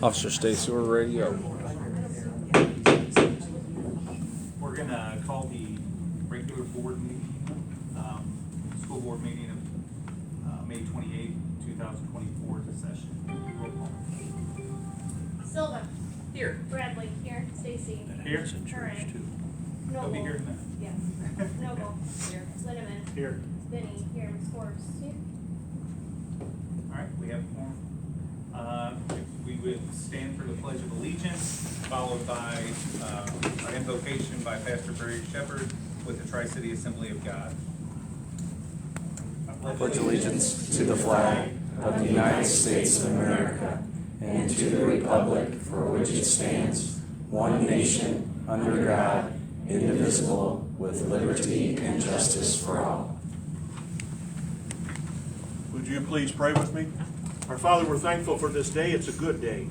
Officer Stacy, we're ready to go. We're going to call the regular board meeting, school board meeting of May 28, 2024 to session. Roll call. Silva. Here. Bradley. Here. Stacy. Here. Curran. They'll Noble. be here in a minute. Yes. Noble. Here. Linneman. Here. Benny. Here. Scorps. Here. All right, we have a quorum. We would stand for the Pledge of Allegiance, followed by an invocation by Pastor Barry Shepherd with the Tri-City Assembly of God. I pledge allegiance to the flag of the United States of America and to the republic for which it stands, one nation, under God, indivisible, with liberty and justice for all. Would you please pray with me? Our Father, we're thankful for this day. It's a good day.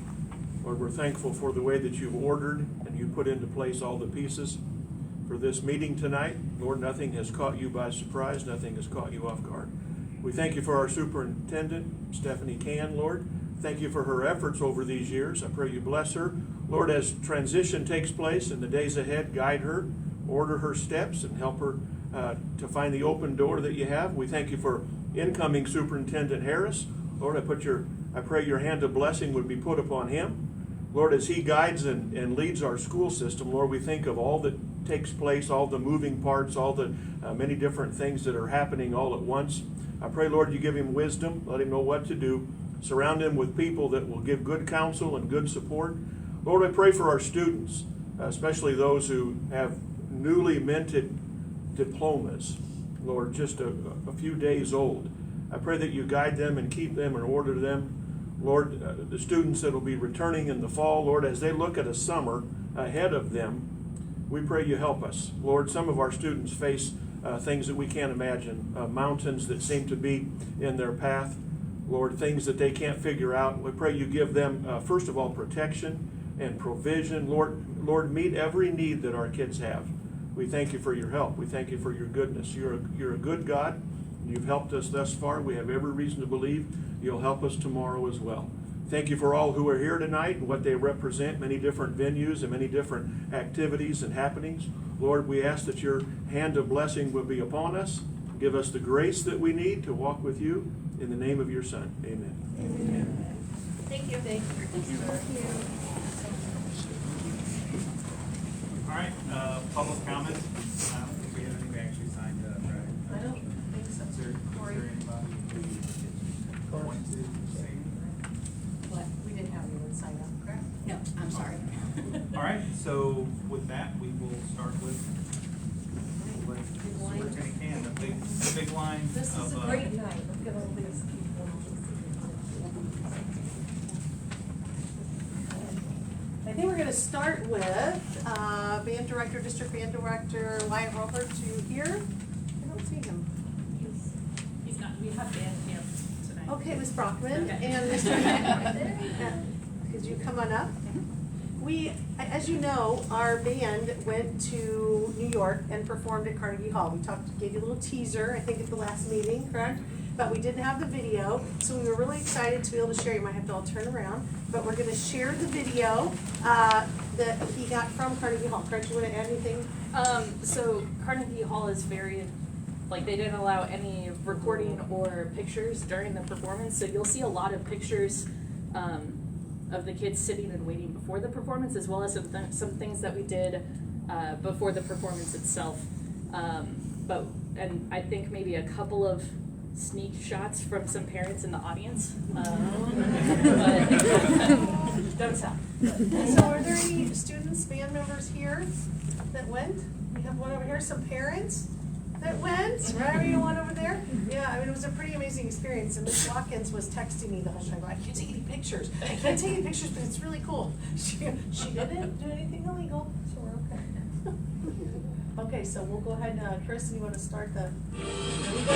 Lord, we're thankful for the way that you've ordered and you put into place all the pieces for this meeting tonight. Lord, nothing has caught you by surprise. Nothing has caught you off guard. We thank you for our superintendent, Stephanie Can, Lord. Thank you for her efforts over these years. I pray you bless her. Lord, as transition takes place in the days ahead, guide her, order her steps, and help her to find the open door that you have. We thank you for incoming Superintendent Harris. Lord, I pray your hand of blessing would be put upon him. Lord, as he guides and leads our school system, Lord, we think of all that takes place, all the moving parts, all the many different things that are happening all at once. I pray, Lord, you give him wisdom, let him know what to do. Surround him with people that will give good counsel and good support. Lord, I pray for our students, especially those who have newly minted diplomas, Lord, just a few days old. I pray that you guide them and keep them and order them. Lord, the students that will be returning in the fall, Lord, as they look at a summer ahead of them, we pray you help us. Lord, some of our students face things that we can't imagine, mountains that seem to be in their path, Lord, things that they can't figure out. We pray you give them, first of all, protection and provision. Lord, meet every need that our kids have. We thank you for your help. We thank you for your goodness. You're a good God. You've helped us thus far. We have every reason to believe you'll help us tomorrow as well. Thank you for all who are here tonight and what they represent, many different venues and many different activities and happenings. Lord, we ask that your hand of blessing will be upon us. Give us the grace that we need to walk with you. In the name of your Son, amen. Amen. Thank you. Thank you. All right, public comment. I don't think we have anything actually signed up, right? I don't think so. Is there anybody who wants to say anything? What? We didn't have anyone sign up, correct? No, I'm sorry. All right, so with that, we will start with Superintendent Can, the big line This is of, a great night. Look at all these people. I think we're going to start with band director, district band director Wyatt Robert to here. I don't see him. He's not, we have band camp tonight. Okay, Ms. Brockman Okay. and Mr. Could you come on up? We, as you know, our band went to New York and performed at Carnegie Hall. We gave you a little teaser, I think, at the last meeting, correct? But we didn't have the video, so we were really excited to be able to share. You might have to all turn around, but we're going to share the video that he got from Carnegie Hall. Correct? You want to add anything? So Carnegie Hall is very, like, they didn't allow any recording or pictures during the performance, so you'll see a lot of pictures of the kids sitting and waiting before the performance, as well as some things that we did before the performance itself. And I think maybe a couple of sneak shots from some parents in the audience. But don't tell. So are there any students, band members here that went? We have one over here, some parents that went, right? You one over there? there? Yeah, I mean, it was a pretty amazing experience, and Miss Watkins was texting me the whole time, I can't take any pictures, I can't take any pictures, but it's really cool. She didn't do anything illegal, so we're okay. Okay, so we'll go ahead, Kristen, you wanna start the, here we go.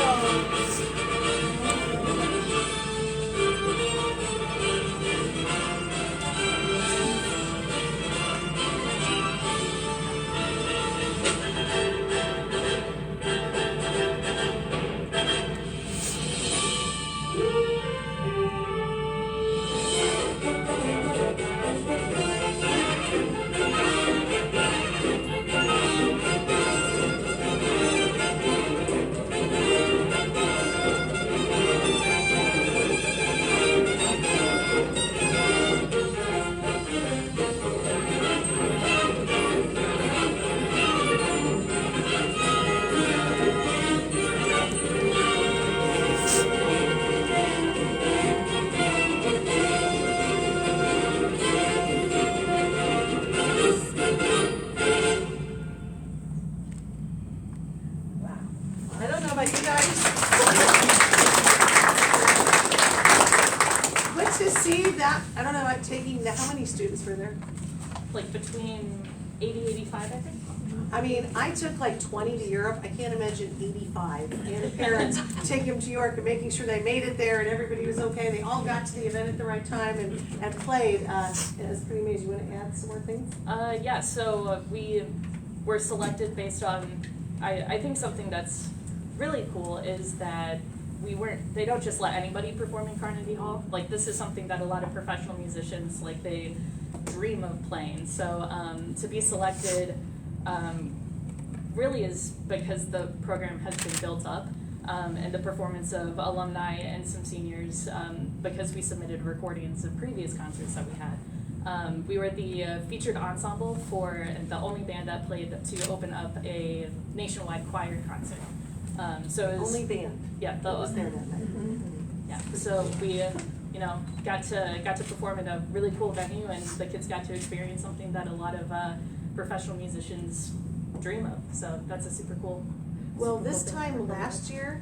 I don't know about you guys. Good to see that, I don't know about taking, how many students were there? Like between 85, I think. I mean, I took like 20 to Europe, I can't imagine 85. And the parents taking them to York and making sure they made it there and everybody was okay. They all got to the event at the right time and played. It was pretty amazing. You want to add some more things? Yeah, so we were selected based on, I think something that's really cool is that they don't just let anybody perform in Carnegie Hall. Like, this is something that a lot of professional musicians, like, they dream of playing. So to be selected really is because the program has been built up, and the performance of alumni and some seniors, because we submitted recordings of previous concerts that we had. We were the featured ensemble for the only band that played to open up a nationwide choir concert. So it was, Only band. Yeah, That was there that night. yeah. So we, got to perform in a really cool venue, and the kids got to experience something that a lot of professional musicians dream of. So that's a super cool. Well, super this cool thing. time last year,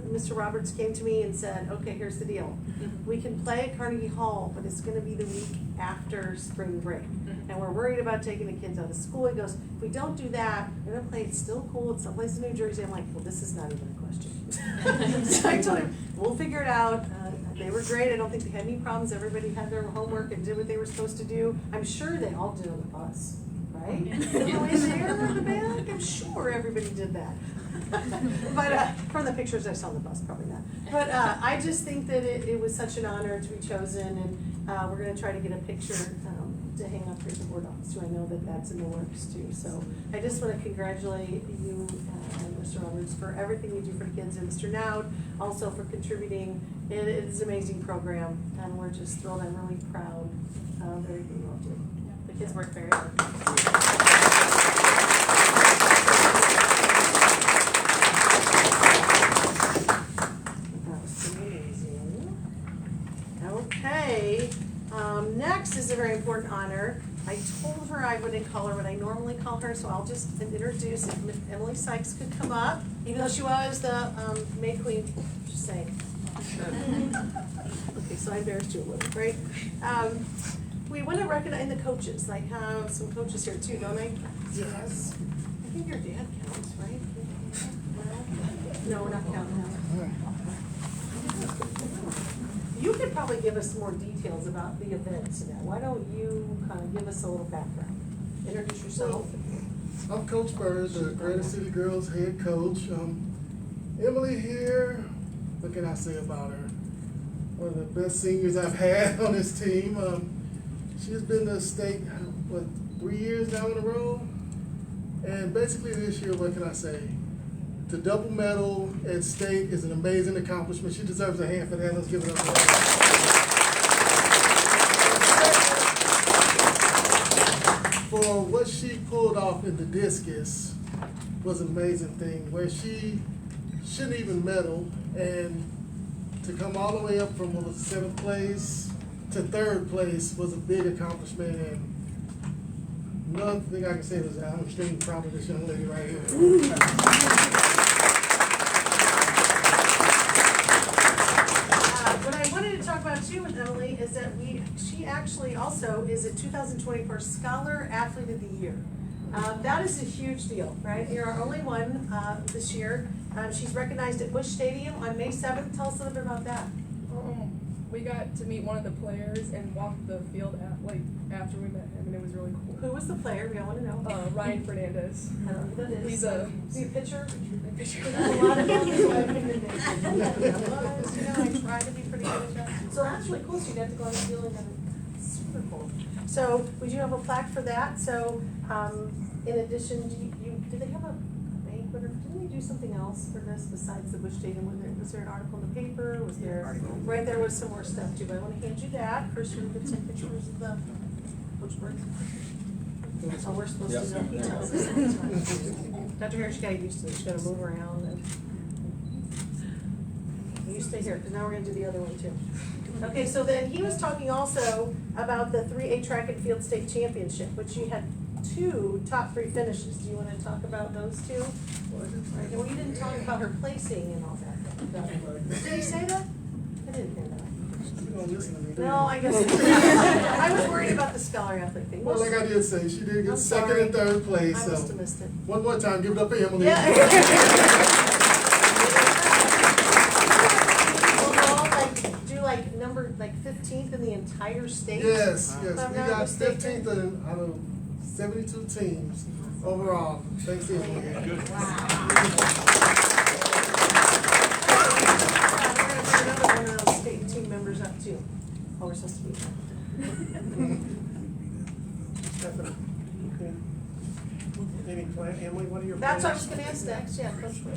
Mr. Roberts came to me and said, okay, here's the deal. We can play at Carnegie Hall, but it's gonna be the week after spring break. And we're worried about taking the kids out of school. He goes, if we don't do that, we're gonna play, it's still cool, it's someplace in New Jersey. I'm like, well, this is not even a question. So I told him, we'll figure it out. They were great, I don't think they had any problems. Everybody had their homework and did what they were supposed to do. I'm sure they all did on the bus, right? On the way there in the back, I'm sure everybody did that. But from the pictures I saw on the bus, probably not. But I just think that it was such an honor to be chosen, and we're gonna try to get a picture to hang up here at the board office too. I know that that's in the works too. So I just wanna congratulate you and Mr. Roberts for everything you do for the kids, and Mr. Nowd also for contributing. It is an amazing program, and we're just thrilled. I'm really proud of everything you all do. Yeah, the kids work very hard. Okay, next is a very important honor. I told her I wouldn't call her what I normally call her, so I'll just introduce, if Emily Sykes could come up, even though she was the May Queen, just saying. Okay, so I embarrassed you a little, right? We want to recognize the coaches. I have some coaches here too, don't I? Yes. I think your dad counts, right? No, we're not counting now. You could probably give us more details about the event today. Why don't you kind of give us a little background? Introduce yourself. I'm Coach Bird, the Greater City Girls head coach. Emily here, what can I say about her? One of the best seniors I've had on this team. She's been to state, 3 years now in a row? And basically this year, what can I say? The double medal at state is an amazing accomplishment. She deserves a hand for that. Let's give it up for her. For what she pulled off in the discus was an amazing thing, where she shouldn't even medal, and to come all the way up from 7th place to 3rd place was a big accomplishment. And another thing I can say is I'm extremely proud of this young lady right here. 2024 Scholar Athlete of the Year. That is a huge deal, right? You're our only one this year. She's recognized at Busch Stadium on May 7th. Tell us a little bit about that. We got to meet one of the players and walk the field after we met him, and it was really cool. Who was the player? We all want to know. Ryan Fernandez. I don't know who that is. He's Is he a pitcher? pitcher. There's a lot of them, so I couldn't I try to be pretty good at that. So that's really cool. So you got to go on the field and have it. Super cool. So we do have a plaque for that. So in addition, did they have a banquet or didn't they do something else for this besides the Busch Stadium? Was there an article in the paper? Was there right there was some more stuff too? But I want to hand you that. First, we're going to get some pictures of the which word? Oh, we're supposed to know. He tells us. Dr. Harris, you got used to it. You got to move around and you stay here because now we're going to do the other one too. Okay, so then he was talking also about the 3A track and field state championship, which you had 2 top 3 finishes. Do you want to talk about those 2? Right. Well, you didn't talk about her placing and all that. Did he say that? I didn't hear that. You don't listen to me, do you? No, I guess I was worried about the scholar athlete thing. Well, like I did say, she did I'm get second sorry. and third place, I must so. have missed it. One more time, give it up for Emily. Yeah. Will we all do number 15th in the entire state? Yes, If yes, I'm we not got mistaken. 15th out of 72 teams overall. Thanks, Emily. Yeah, we're gonna put another one of those state team members up too. Oh, we're supposed to be. Stephanie, okay. Any plan, Emily, what are your That's plans? what I was gonna ask next, yeah.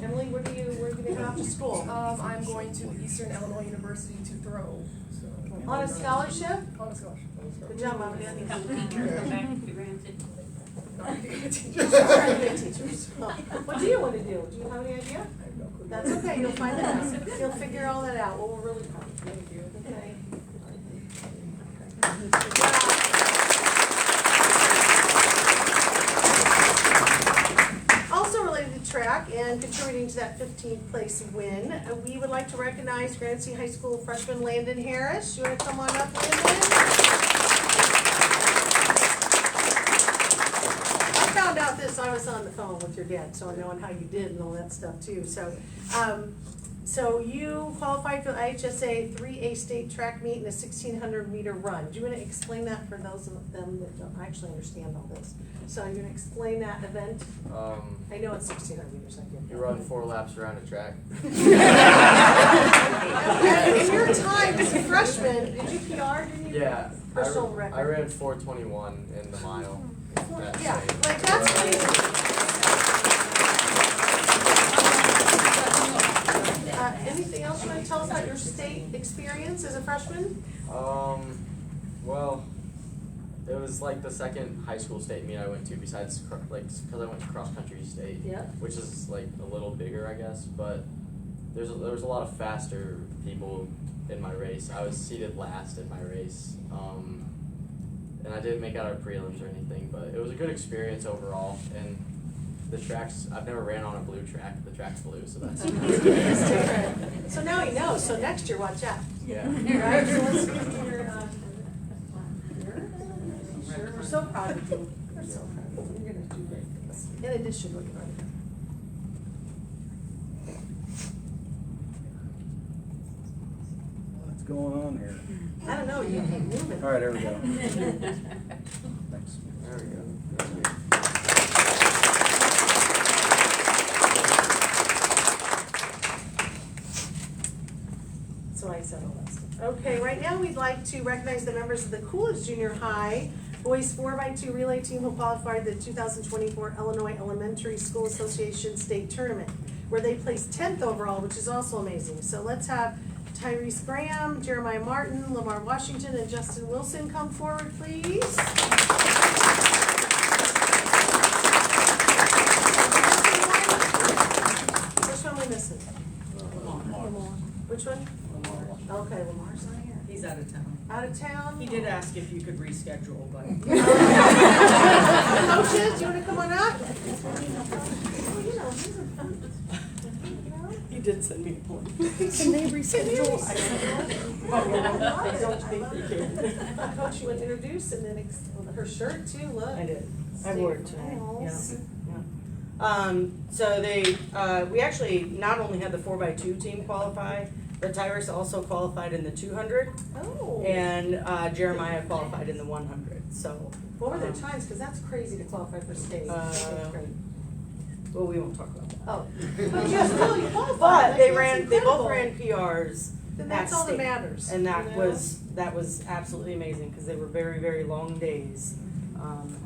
Emily, where are you gonna go off to school? I'm going to Eastern Illinois University to throw. So. On a scholarship? On a scholarship. Good job, Mom and Daddy. Not being a teacher. She's trying to be teachers. What do you want to do? Do you have any idea? That's okay, you'll find that out. You'll figure all that out. Well, we're really proud. Thank you. Okay. Also related to track and contributing to that 15th place win, we would like to recognize Granite City High School freshman Landon Harris. You want to come on up, Landon? I found out this, I was on the phone with your dad, so I know how you did and all that stuff too. So you qualified for the IHSA 3A state track meet and a 1,600 meter run. Do you want to explain that for those of them that don't actually understand all this? So you're going to explain that event? I know it's 1,600 meters, I get You run 4 laps around a track. In your time as a freshman, did you PR? Didn't you? Yeah, Personal record. I ran 4:21 in the mile. That's Yeah, safe. like that's crazy. Anything else you want to tell us about your state experience as a freshman? Well, it was like the second high school state meet I went to besides because I went to cross country state, Yeah. which is like a little bigger, I guess. But there was a lot of faster people in my race. I was seated last in my race, and I didn't make out our prelims or anything. But it was a good experience overall. And the tracks, I've never ran on a blue track. The track's blue, so that's It's different. So now he knows, so next year, watch out. yeah. Right, so let's give your, sure, we're so proud of you. We're so proud of you. You're gonna do great things. In addition to what you've already done. What's going on here? I don't know, you keep moving. All right, there we go. Thanks. There we go. So I said all that stuff. Okay, right now we'd like to recognize the members of the Coolidge Junior High Boys 4x2 Relay Team who qualified the 2024 Illinois Elementary School Association State Tournament, where they placed 10th overall, which is also amazing. So let's have Tyrese Graham, Jeremiah Martin, Lamar Washington, and Justin Wilson come forward, please. Which one are we missing? Lamar. Which one? Okay, Lamar's not here. He's out of town. Out of town? He did ask if you could reschedule, but. Coaches, you wanna come on up? Oh, you know, did send me a point. Can they reschedule? I don't think they can. Coach, you want to introduce and then her shirt too, look. I did. I wore it today. Yeah. Styles. So we actually not only had the 4x2 team qualify, but Tyrus also qualified in the 200, Oh. and Jeremiah qualified in the 100. So, What were their times? Because that's crazy to qualify for state. That's great. well, we won't talk about that. Oh. But you still, you qualified. But they That's both incredible. ran PRs. Then that's at all that state. matters. And that you know? was absolutely amazing because they were very, very long days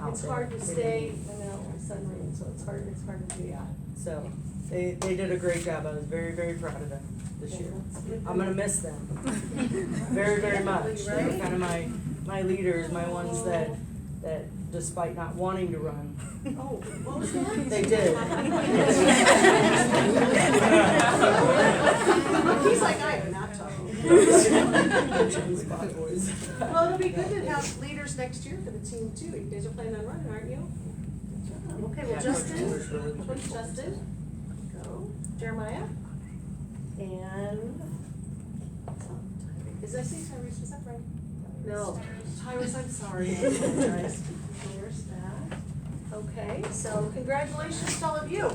out It's there. hard to They stay, did- I know, my son ran, so it's hard to do. Yeah, so they did a great job. I was very, very proud of them this year. I'm gonna miss them very, very much. They were kind of my leaders, my ones that despite not wanting to run, Oh, what was that? they did. He's like, I am not talking. Spot boys. Well, it'll be good to have leaders next year for the team too. You guys are planning on running, aren't you? Okay, well, Yeah, Justin, Coach Justin, go, Jeremiah, and, is I say Tyrese, was that right? No, Tyrese, I'm sorry, I apologize. There's that. Okay, so congratulations to all of you.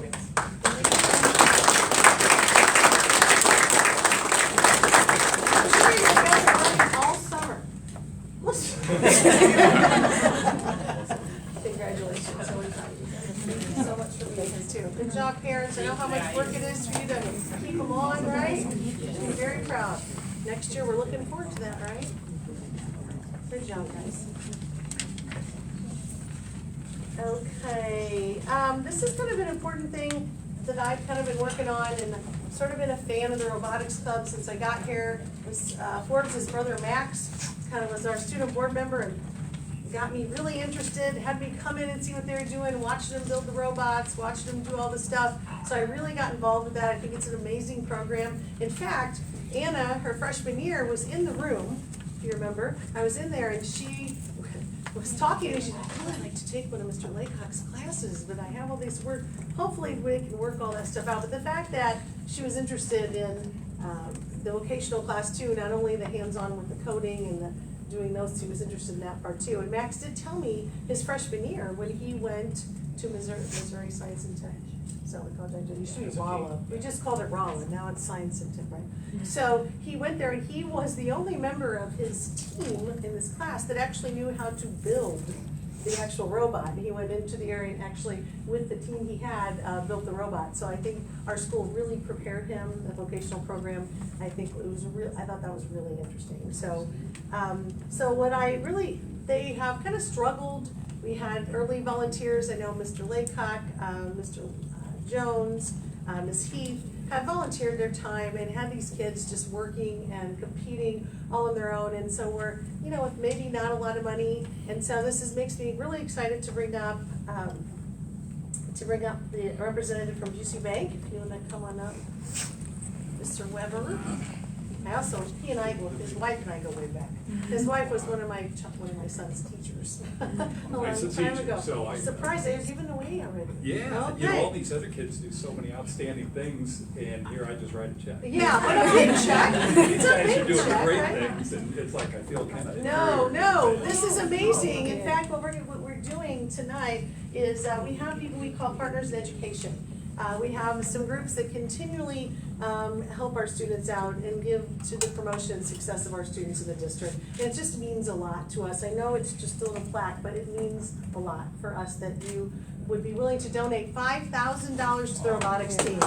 All summer. Congratulations, so proud of you guys. Thank you so much for being here too. Good job, parents. I know how much work it is for you to keep them on, right? Be very proud. Next year, we're looking forward to that, right? Good job, guys. Okay, this is kind of an important thing that I've kind of been working on, and sort of been a fan of the robotics club since I got here. Forbes' brother Max kind of was our student board member and got me really interested, had me come in and see what they were doing, watching them build the robots, watching them do all the stuff. So I really got involved with that. I think it's an amazing program. In fact, Anna, her freshman year, was in the room, if you remember. I was in there and she was talking and she's like, oh, I'd like to take one of Mr. Laycock's classes, but I have all these work. Hopefully we can work all that stuff out. But the fact that she was interested in the vocational class too, not only the hands-on with the coding and the doing those, he was interested in that part too. And Max did tell me his freshman year when he went to Missouri Science and Tech. So we called it, it used to be Rolla. We just called it Rolla, now it's Science and Tech, right? So he went there and he was the only member of his team in this class that actually knew how to build the actual robot. And he went into the area and actually, with the team he had, built the robot. So I think our school really prepared him, the vocational program. I think it was I thought that was really interesting. So, they have kind of struggled. We had early volunteers. I know Mr. Laycock, Mr. Jones, Ms. Heath have volunteered their time and had these kids just working and competing all on their own. And so we're, with maybe not a lot of money. And so makes me really excited to bring up the representative from GC Bank. If you want to come on up, Mr. Weber. He and his wife and I go way back. His wife was one of my son's teachers a long time ago. So Surprised they were giving away already. Yeah, Okay. all these other kids do so many outstanding things, and here I just write a check. Yeah, but a big check. These It's a guys are big doing check, great right? things, and it's like I feel kind of. No, this is amazing. In fact, what we're doing tonight is we have people we call partners in education. We have some groups that continually help our students out and give to the promotion and success of our students in the district. And it just means a lot to us. I know it's just a little plaque, but it means a lot for us that you would be willing to donate $5,000 to the robotics team.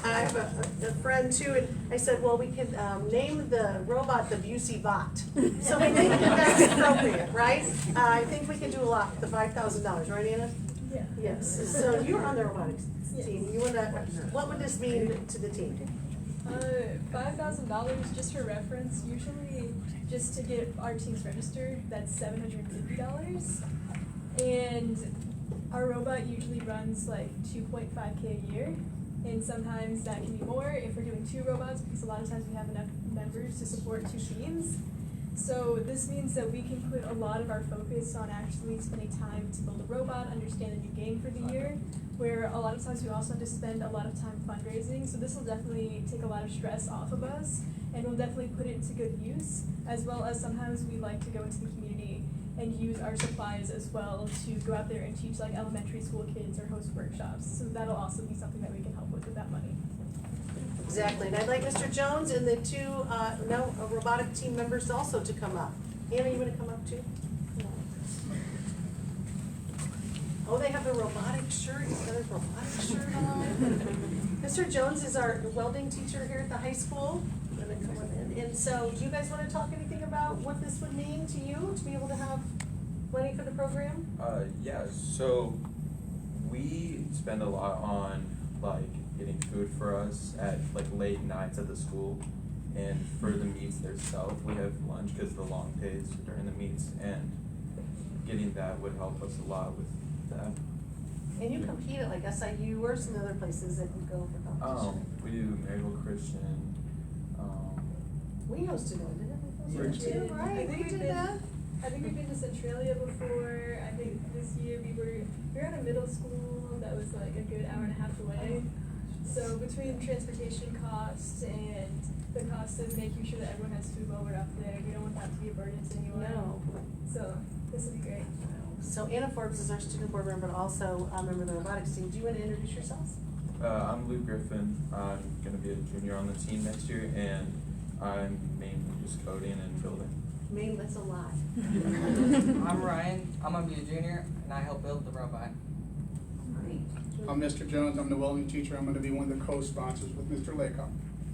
I have a friend too, and I said, well, we could name the robot the Busey Bot. So we think that's appropriate, right? I think we can do a lot with the $5,000, right, Anna? Yeah. Yes. So you're on the robotics team. What would this mean to the team? $5,000, just for reference, usually just to get our teams registered, that's $750. And our robot usually runs like 2.5K a year. And sometimes that can be more if we're doing 2 robots, because a lot of times we have enough members to support 2 teams. So this means that we can put a lot of our focus on actually spending time to build a robot, understand the new game for the year, where a lot of times we also have to spend a lot of time fundraising. So this will definitely take a lot of stress off of us, and we'll definitely put it into good use, as well as sometimes we like to go into the community and use our supplies as well to go out there and teach like elementary school kids or host workshops. So that'll also be something that we can help with that money. Exactly, and I'd like Mr. Jones and the two, robotic team members also to come up. Anna, you wanna come up too? Oh, they have the robotic shirt, he's got a robotic shirt on. Mr. Jones is our welding teacher here at the high school. Gonna come on in. And so, do you guys wanna talk anything about what this would mean to you, to be able to have money for the program? Yeah, so we spend a lot on like getting food for us at like late nights at the school, and for the meets themselves we have lunch because the long days during the meets, and getting that would help us a lot with that. And you compete at like SIU or some other places that you go for competition? We do Maryville Christian. We hosted one, didn't we? We Too, I right, think we we've did been- that. I think we've been to Centralia before. I think this year we were at a middle school that was like a good hour and a half away. So between transportation costs and the cost of making sure that everyone has food while we're up there, we don't want that to be a burden to anyone. No. So this would be great. So Anna Forbes is our student board member, but also a member of the robotics team. Do you want to introduce yourselves? I'm Luke Griffin. I'm gonna be a junior on the team next year, and I'm mainly just coding and building. Maine, that's a lot. I'm Ryan, I'm gonna be a junior, and I help build the robot. I'm Mr. Jones, I'm the welding teacher, I'm gonna be one of the co-sponsors with Mr. Laycock.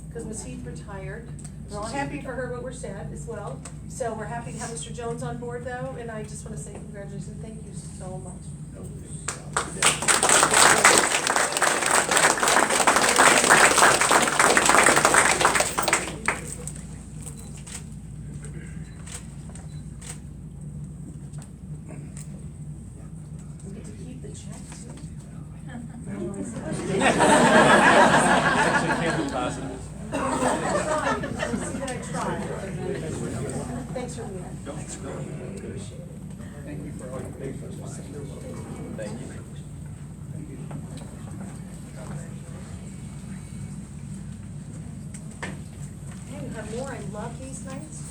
Because Ms. Heath retired. We're all happy for her, but we're sad as well. So we're happy to have Mr. Jones on board though, and I just want to say congratulations and thank you so much. We get to keep the check too. Actually, can't be positive. See that I tried. Thanks for being here. Thank you for all your patience. Thank you. Hey, we have more. I love these nights.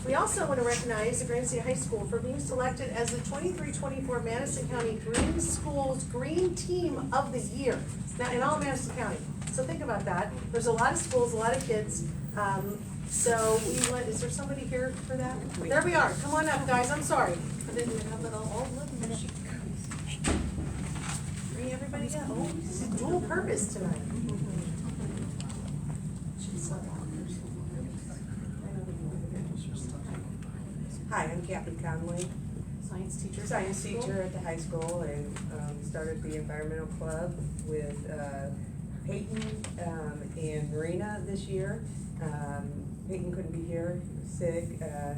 We also want to recognize the Grand City High School for being selected as the 23-24 Madison County Green Schools Green Team of the Year. Now, in all Madison County. So think about that. There's a lot of schools, a lot of kids. So we want, is there somebody here for that? There we are. Come on up, guys. I'm sorry. I didn't even have it all. Oh, look, there she goes. Bring everybody up. Oh, this is dual purpose tonight. Hi, I'm Kathy Conley, Science teacher. science teacher at the high school, and started the environmental club with Peyton and Marina this year. Peyton couldn't be here, he was sick, but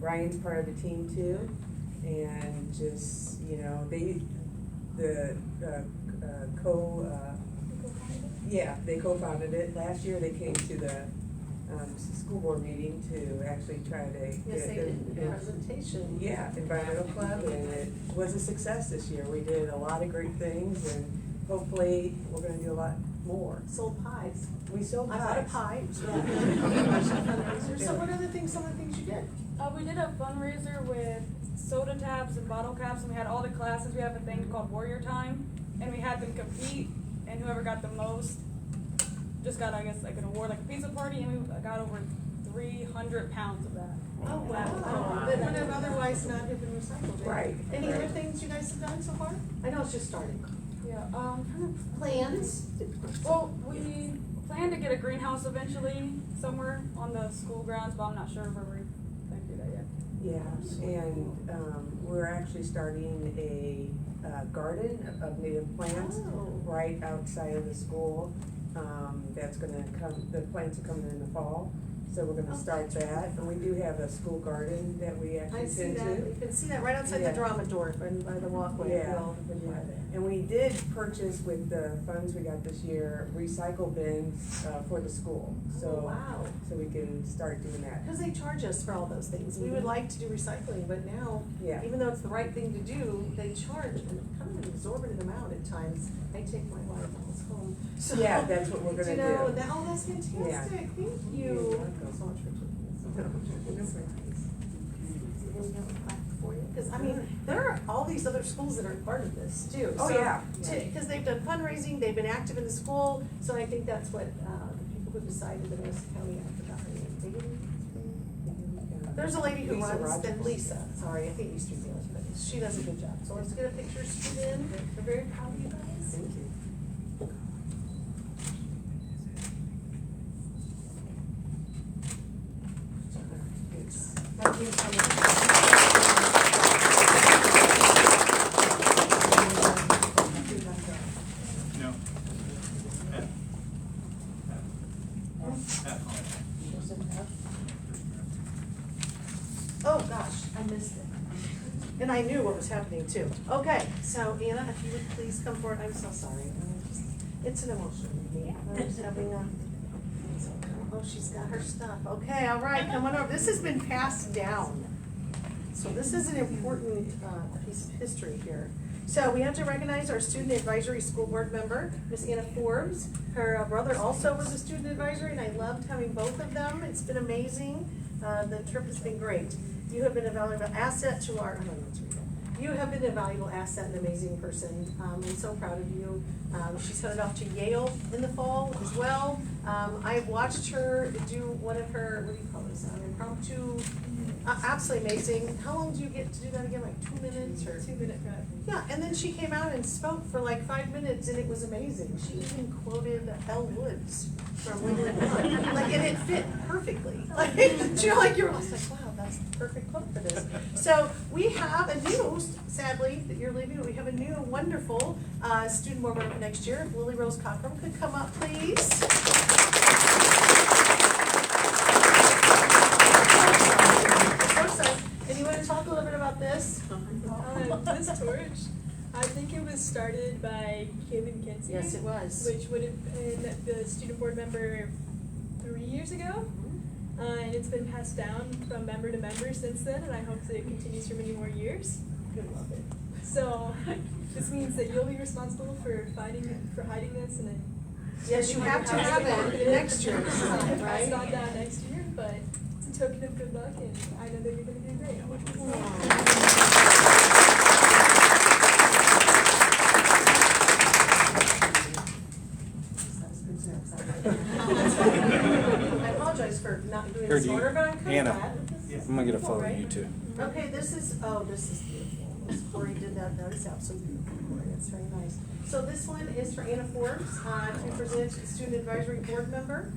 Ryan's part of the team too, and just, you know, they co-founded it. Last year they came to the school board meeting to actually try to Yes, get they did a presentation. Yeah, environmental club, and it was a success this year. We did a lot of great things, and hopefully we're gonna do a lot more. Sold pies. We sold I pies. bought a pie. So what other things, some of the things you did? We did a fundraiser with soda taps and bottle caps, and we had all the classes. We have a thing called Warrior Time, and we had them compete, and whoever got the most just got, I guess, like an award, like a pizza party, and we got over 300 pounds of that. Oh, wow. That would have otherwise not have been recycled. Right. Any other things you guys have done so far? I know it's just starting. Yeah, kind of. Plans? Well, we plan to get a greenhouse eventually somewhere on the school grounds, but I'm not sure where we're going to do that yet. Yeah, and we're actually starting a garden of native plants right outside of the school. That's gonna come, the plants are coming in the fall, So we're gonna start that, and we do have a school garden that we actually I see tend to. that, you can see that right outside the Yeah. drama door, and by the walkway. Yeah, We'll put yeah. that in. And we did purchase with the funds we got this year, recycle bins, for the school, so. Oh, wow. So we can start doing that. Because they charge us for all those things. We would like to do recycling, but now, Yeah. even though it's the right thing to do, they charge kind of an exorbitant amount at times. I take my water bottles home. So, Yeah, that's what we're gonna you know, do. that, oh, that's fantastic. Thank you. You're welcome. So much for taking this. Because, I mean, there are all these other schools that are part of this too. Oh, So, yeah. Because they've done fundraising, they've been active in the school, so I think that's what, the people who decided that Madison County, I forgot her name. There's a lady who Lisa runs, Rogers? that Lisa, sorry, I think Eastern Deals, but she does a good job. So let's get a picture scoot in. We're very proud of you guys. Thank you. Thank you so much. No. Oh, gosh, I missed it. And I knew what was happening too. Okay, so Anna, if you would please come forward, I'm so sorry. It's an emotional meeting. I'm just having a, oh, she's got her stuff. Okay, all right, come on over. This has been passed down. So this is an important piece of history here. So we have to recognize our student advisory school board member, Miss Anna Forbes. Her brother also was a student advisory, and I loved having both of them. It's been amazing. The trip has been great. You have been a valuable asset to our, you have been a valuable asset and amazing person. I'm so proud of you. She's headed off to Yale in the fall as well. I've watched her do one of her, what do you call this, impromptu, absolutely amazing. How long do you get to do that again, like 2 minutes or? 2 minute cut. Yeah, and then she came out and spoke for like 5 minutes, and it was amazing. She even quoted Elle Woods from Women in One, like, and it fit perfectly. Like, you know, like you're almost like, wow, that's the perfect quote for this. So we have a new, sadly, that you're leaving, we have a new wonderful student board member next year. If Lily Rose Cockrum could come up, please. And you want to talk a little bit about this? This torch, I think it was started by Kevin Kinsey. Yes, it was. Which would have been the student board member 3 years ago. And it's been passed down from member to member since then, and I hope that it continues for many more years. I love it. So this means that you'll be responsible for hiding this, and then Yes, you have to have it next year, Pass right? it on down next year, but it's a token of good luck, and I know that you're going to do great. I apologize for not doing Here, this do you- order, but I'm kind of Anna, glad. I'm gonna get a photo of you too. Okay, this is beautiful. Corey did that, that is absolutely beautiful, Corey, that's very nice. So this one is for Anna Forbes, to present Student Advisory Board Member.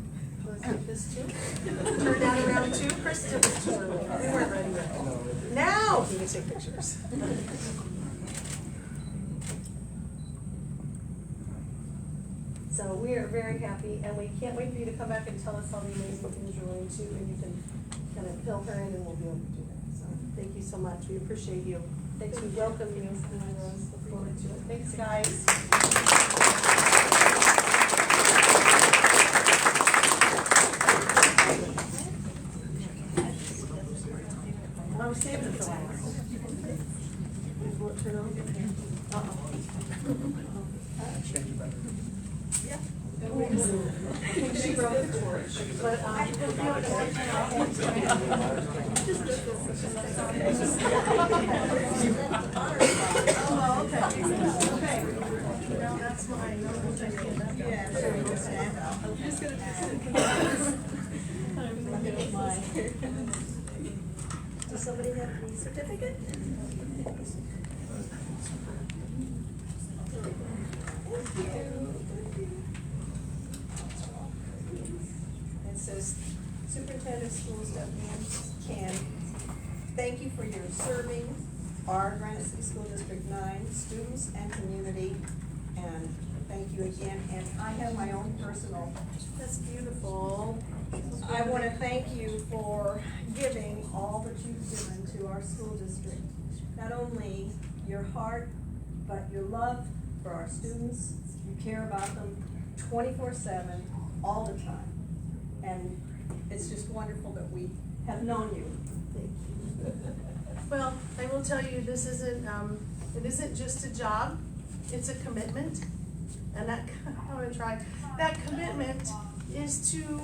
Let's get this too. Turn that around too. Chris did this too early. We weren't ready yet. Now you can take pictures. So we are very happy, and we can't wait for you to come back and tell us all the amazing things you're willing to, and you can kind of fill her in, and we'll be able to do that. So thank you so much. We appreciate you. Thanks. We welcome you. And I look forward to it. Thanks, guys. I was saving it for last. Will it turn on? I think she broke the torch, but, oh, okay. Okay. Now that's mine. Does somebody have the certificate? It says, Superintendent of Schools, Diane Can, thank you for your serving our Granite City School District 9 students and community, and thank you again, and I have my own personal. That's beautiful. I want to thank you for giving all that you've given to our school district. Not only your heart, but your love for our students. You care about them 24/7, all the time. And it's just wonderful that we have known you. Thank you. Well, I will tell you, this isn't, it isn't just a job, it's a commitment. And that, I'm gonna try, that commitment is to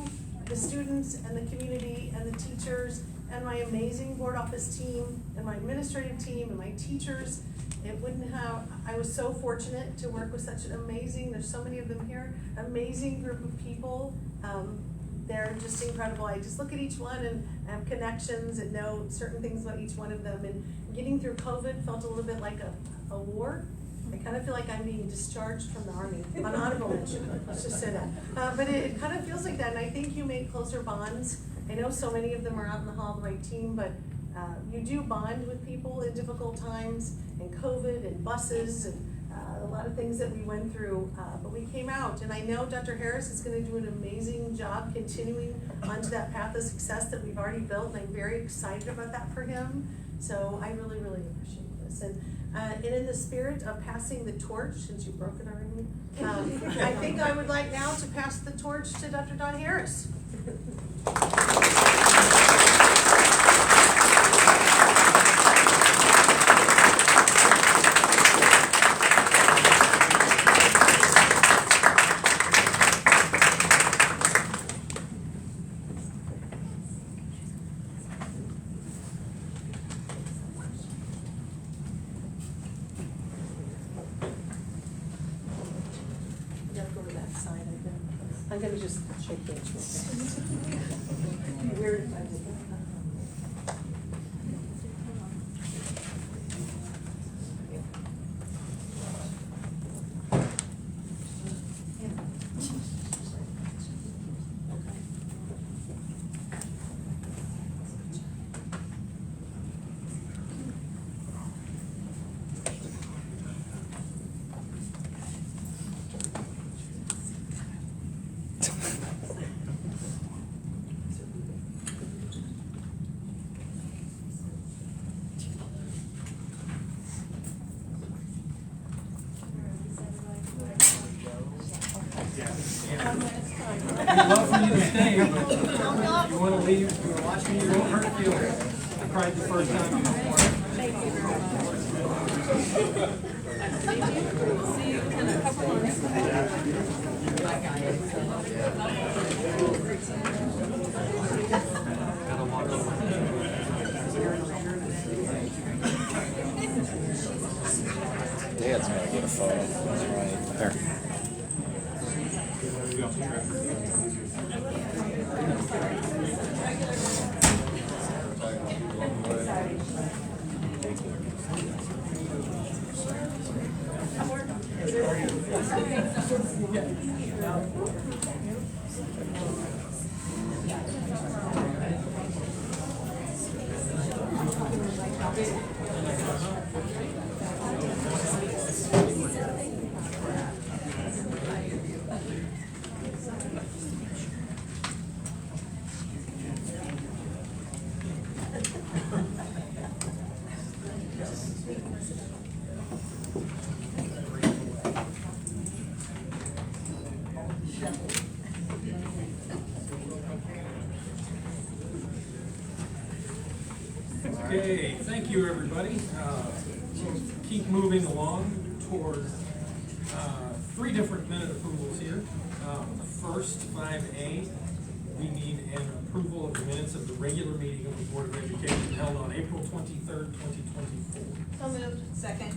the students and the community and the teachers and my amazing board office team and my administrative team and my teachers. It wouldn't have, I was so fortunate to work with such an amazing, there's so many of them here, amazing group of people. They're just incredible. I just look at each one and have connections and know certain things about each one of them. And getting through COVID felt a little bit like a war. I kind of feel like I'm being discharged from the Army on honorable mention. Let's just say that. But it kind of feels like that, and I think you make closer bonds. I know so many of them are out in the hall, the right team, but you do bond with people in difficult times, and COVID, and buses, and a lot of things that we went through, but we came out, and I know Dr. Harris is going to do an amazing job continuing onto that path of success that we've already built, and I'm very excited about that for him. So I really, really appreciate this. And in the spirit of passing the torch, since you broke it already, I think I would like now to pass the torch to Dr. Don Harris. I'm gonna just shake hands real quick. It'd be weird if I did that. We'd love for you to stay, but if you want to leave, if you want to watch me, you won't hurt feelings. I cried the first time you were born. Thank you very much. See you in a couple months. Dad's gonna get a photo. Right there. Okay, thank you, everybody. Keep moving along toward three different minute approvals here. First, 5A, we need an approval of the minutes of the regular meeting of the Board of Education held on April 23rd, 2024. So moved. Second.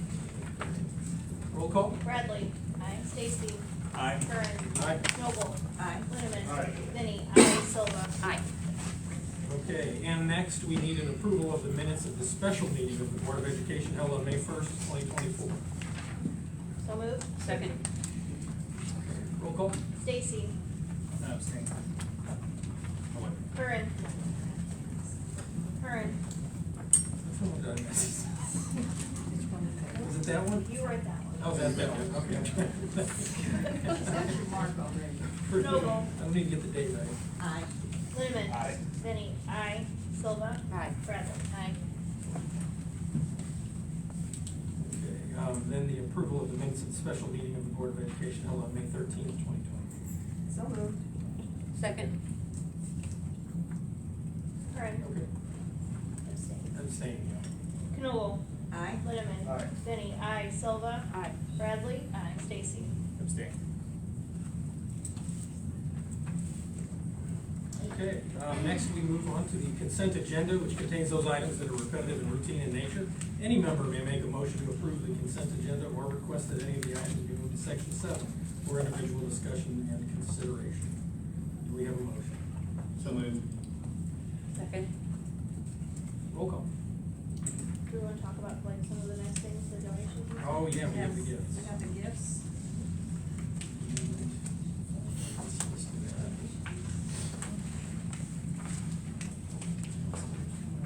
Roll call. Bradley. Aye. Stacy. Aye. Curran. Aye. Noble. Aye. Linneman. Aye. Benny. Aye. Silva. Aye. Okay, and next, we need an approval of the minutes of the special meeting of the Board of Education held on May 1st, 2024. So moved. Second. Roll call. Stacy. Abstain. Curran. Curran. Which one did I miss? Was it that one? You were at that one. Oh, that's that one, okay. First, Noble. I don't need to get the date right. Aye. Linneman. Aye. Benny. Aye. Silva. Aye. Bradley. Aye. Okay, then the approval of the minutes of the special meeting of the Board of Education held on May 13th, 2020. So moved. Second. Kern. Okay. Abstain. Abstaining, yeah. Knoll. Aye. Linneman. Aye. Benny. Aye. Silva. Aye. Bradley. Aye. Stacy. Abstain. Okay, next we move on to the consent agenda, which contains those items that are repetitive and routine in nature. Any member may make a motion to approve the consent agenda or request that any of the items be moved to section 7 for individual discussion and consideration. Do we have a motion? So moved. Second. Roll call. Do we want to talk about like some of the nice things, the donations? and Oh, stuff? yeah, we have the gifts. We have the gifts.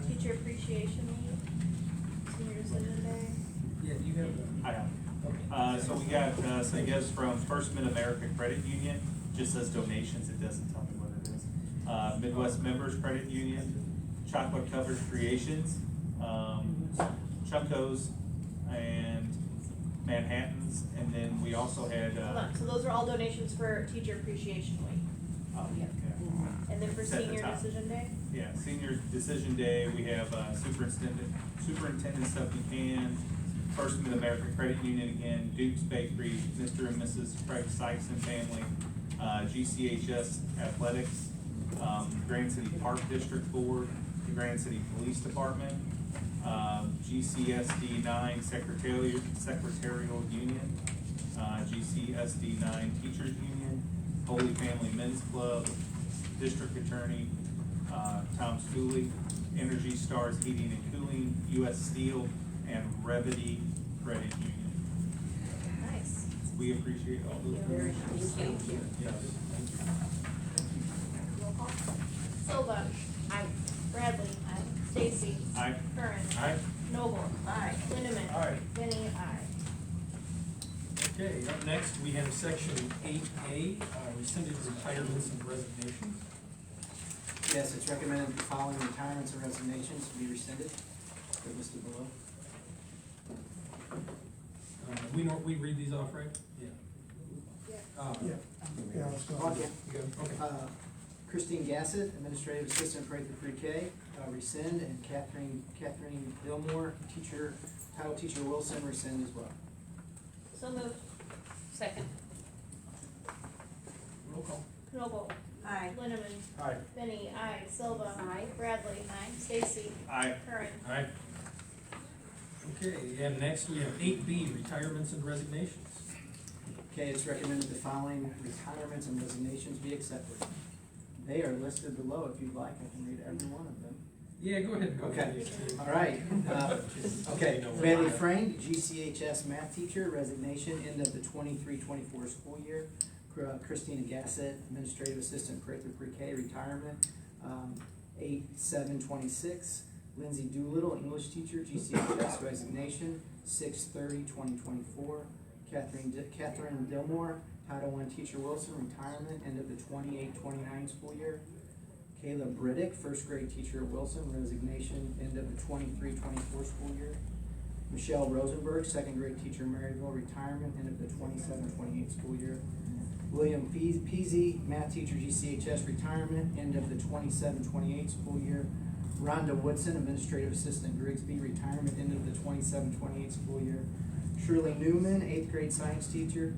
Teacher Appreciation Week, Senior Decision Day. Yeah, you have that. I have. Okay. So we got some gifts from First Mid-America Credit Union, just says donations, it doesn't tell me what it is. Midwest Members Credit Union, Chocolate Covered Creations, Chunko's, and Manhattan's, and then we also had, Hold on, so those are all donations for Teacher Appreciation Week. oh, Yeah. okay. And then for It's at the Senior top. Decision Day? Yeah, Senior Decision Day, we have Superintendent Stuff Buchanan, First Mid-America Credit Union again, Duke's Bakery, Mr. and Mrs. Craig Sykes and family, GCHS Athletics, Grand City Park District Board, the Grand City Police Department, GCSD9 Secretarial Union, GCSD9 Teachers Union, Holy Family Men's Club, District Attorney, Tom Stooley, Energy Stars Heating and Cooling, US Steel, and Revity Credit Union. Nice. We appreciate all those. Very nice. Thank you. Yes, thank you. Roll call. Silva. Aye. Bradley. Aye. Stacy. Aye. Curran. Aye. Noble. Aye. Linneman. Aye. Benny. Aye. Okay, up next, we have section 8A, rescinded retirements and resignations. Yes, it's recommended the following retirements and resignations be rescinded. They're listed below. We read these off, right? Yeah. Yeah, let's go. Okay. You got it? Okay. Christine Gassett, Administrative Assistant, Prather Pre-K, rescind, and Catherine Dillmore, Teacher, Title Teacher Wilson, rescind as well. So moved. Second. Roll call. Noble. Aye. Linneman. Aye. Benny. Aye. Silva. Aye. Bradley. Aye. Stacy. Aye. Curran. Aye. Okay, and next we have 8B, retirements and resignations. Okay, it's recommended the following retirements and resignations be accepted. They are listed below. If you'd like, I can read every one of them. Yeah, go ahead and go Okay, ahead. all right. Okay, Bailey Frank, GCHS math teacher, resignation, end of the 23-24 school year. Christina Gassett, administrative assistant, Prather Pre-K, retirement, 8/7/26. Lindsay Doolittle, English teacher, GCHS, resignation, 6/30/2024. Catherine Dillmore, Title I teacher Wilson, retirement, end of the 28-29 school year. Kayla Briddick, first grade teacher at Wilson, resignation, end of the 23-24 school year. Michelle Rosenberg, second grade teacher in Maryville, retirement, end of the 27-28 school year. William Peasy, math teacher, GCHS, retirement, end of the 27-28 school year. Rhonda Woodson, administrative assistant, Grigsby, retirement, end of the 27-28 school year. Shirley Newman, eighth grade science teacher,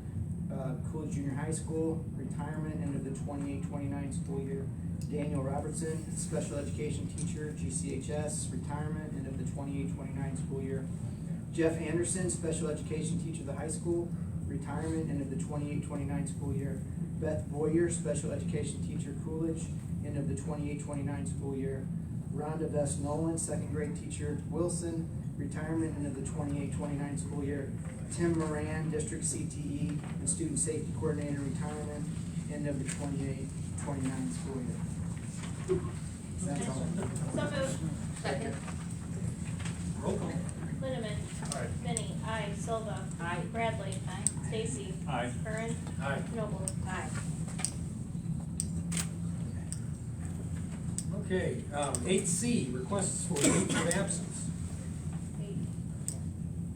Coolidge Junior High School, retirement, end of the 28-29 school year. Daniel Robertson, special education teacher, GCHS, retirement, end of the 28-29 school year. Jeff Anderson, special education teacher at the high school, retirement, end of the 28-29 school year. Beth Boyer, special education teacher, Coolidge, end of the 28-29 school year. Rhonda Vest Nolan, second grade teacher, Wilson, retirement, end of the 28-29 school year. Tim Moran, district CTE and student safety coordinator, retirement, end of the 28-29 school year. That's all. So moved. Second. Roll call. Linneman. Aye. Benny. Aye. Silva. Aye. Bradley. Aye. Stacy. Aye. Curran. Aye. Noble. Aye. Okay, 8C, requests for leave of absence.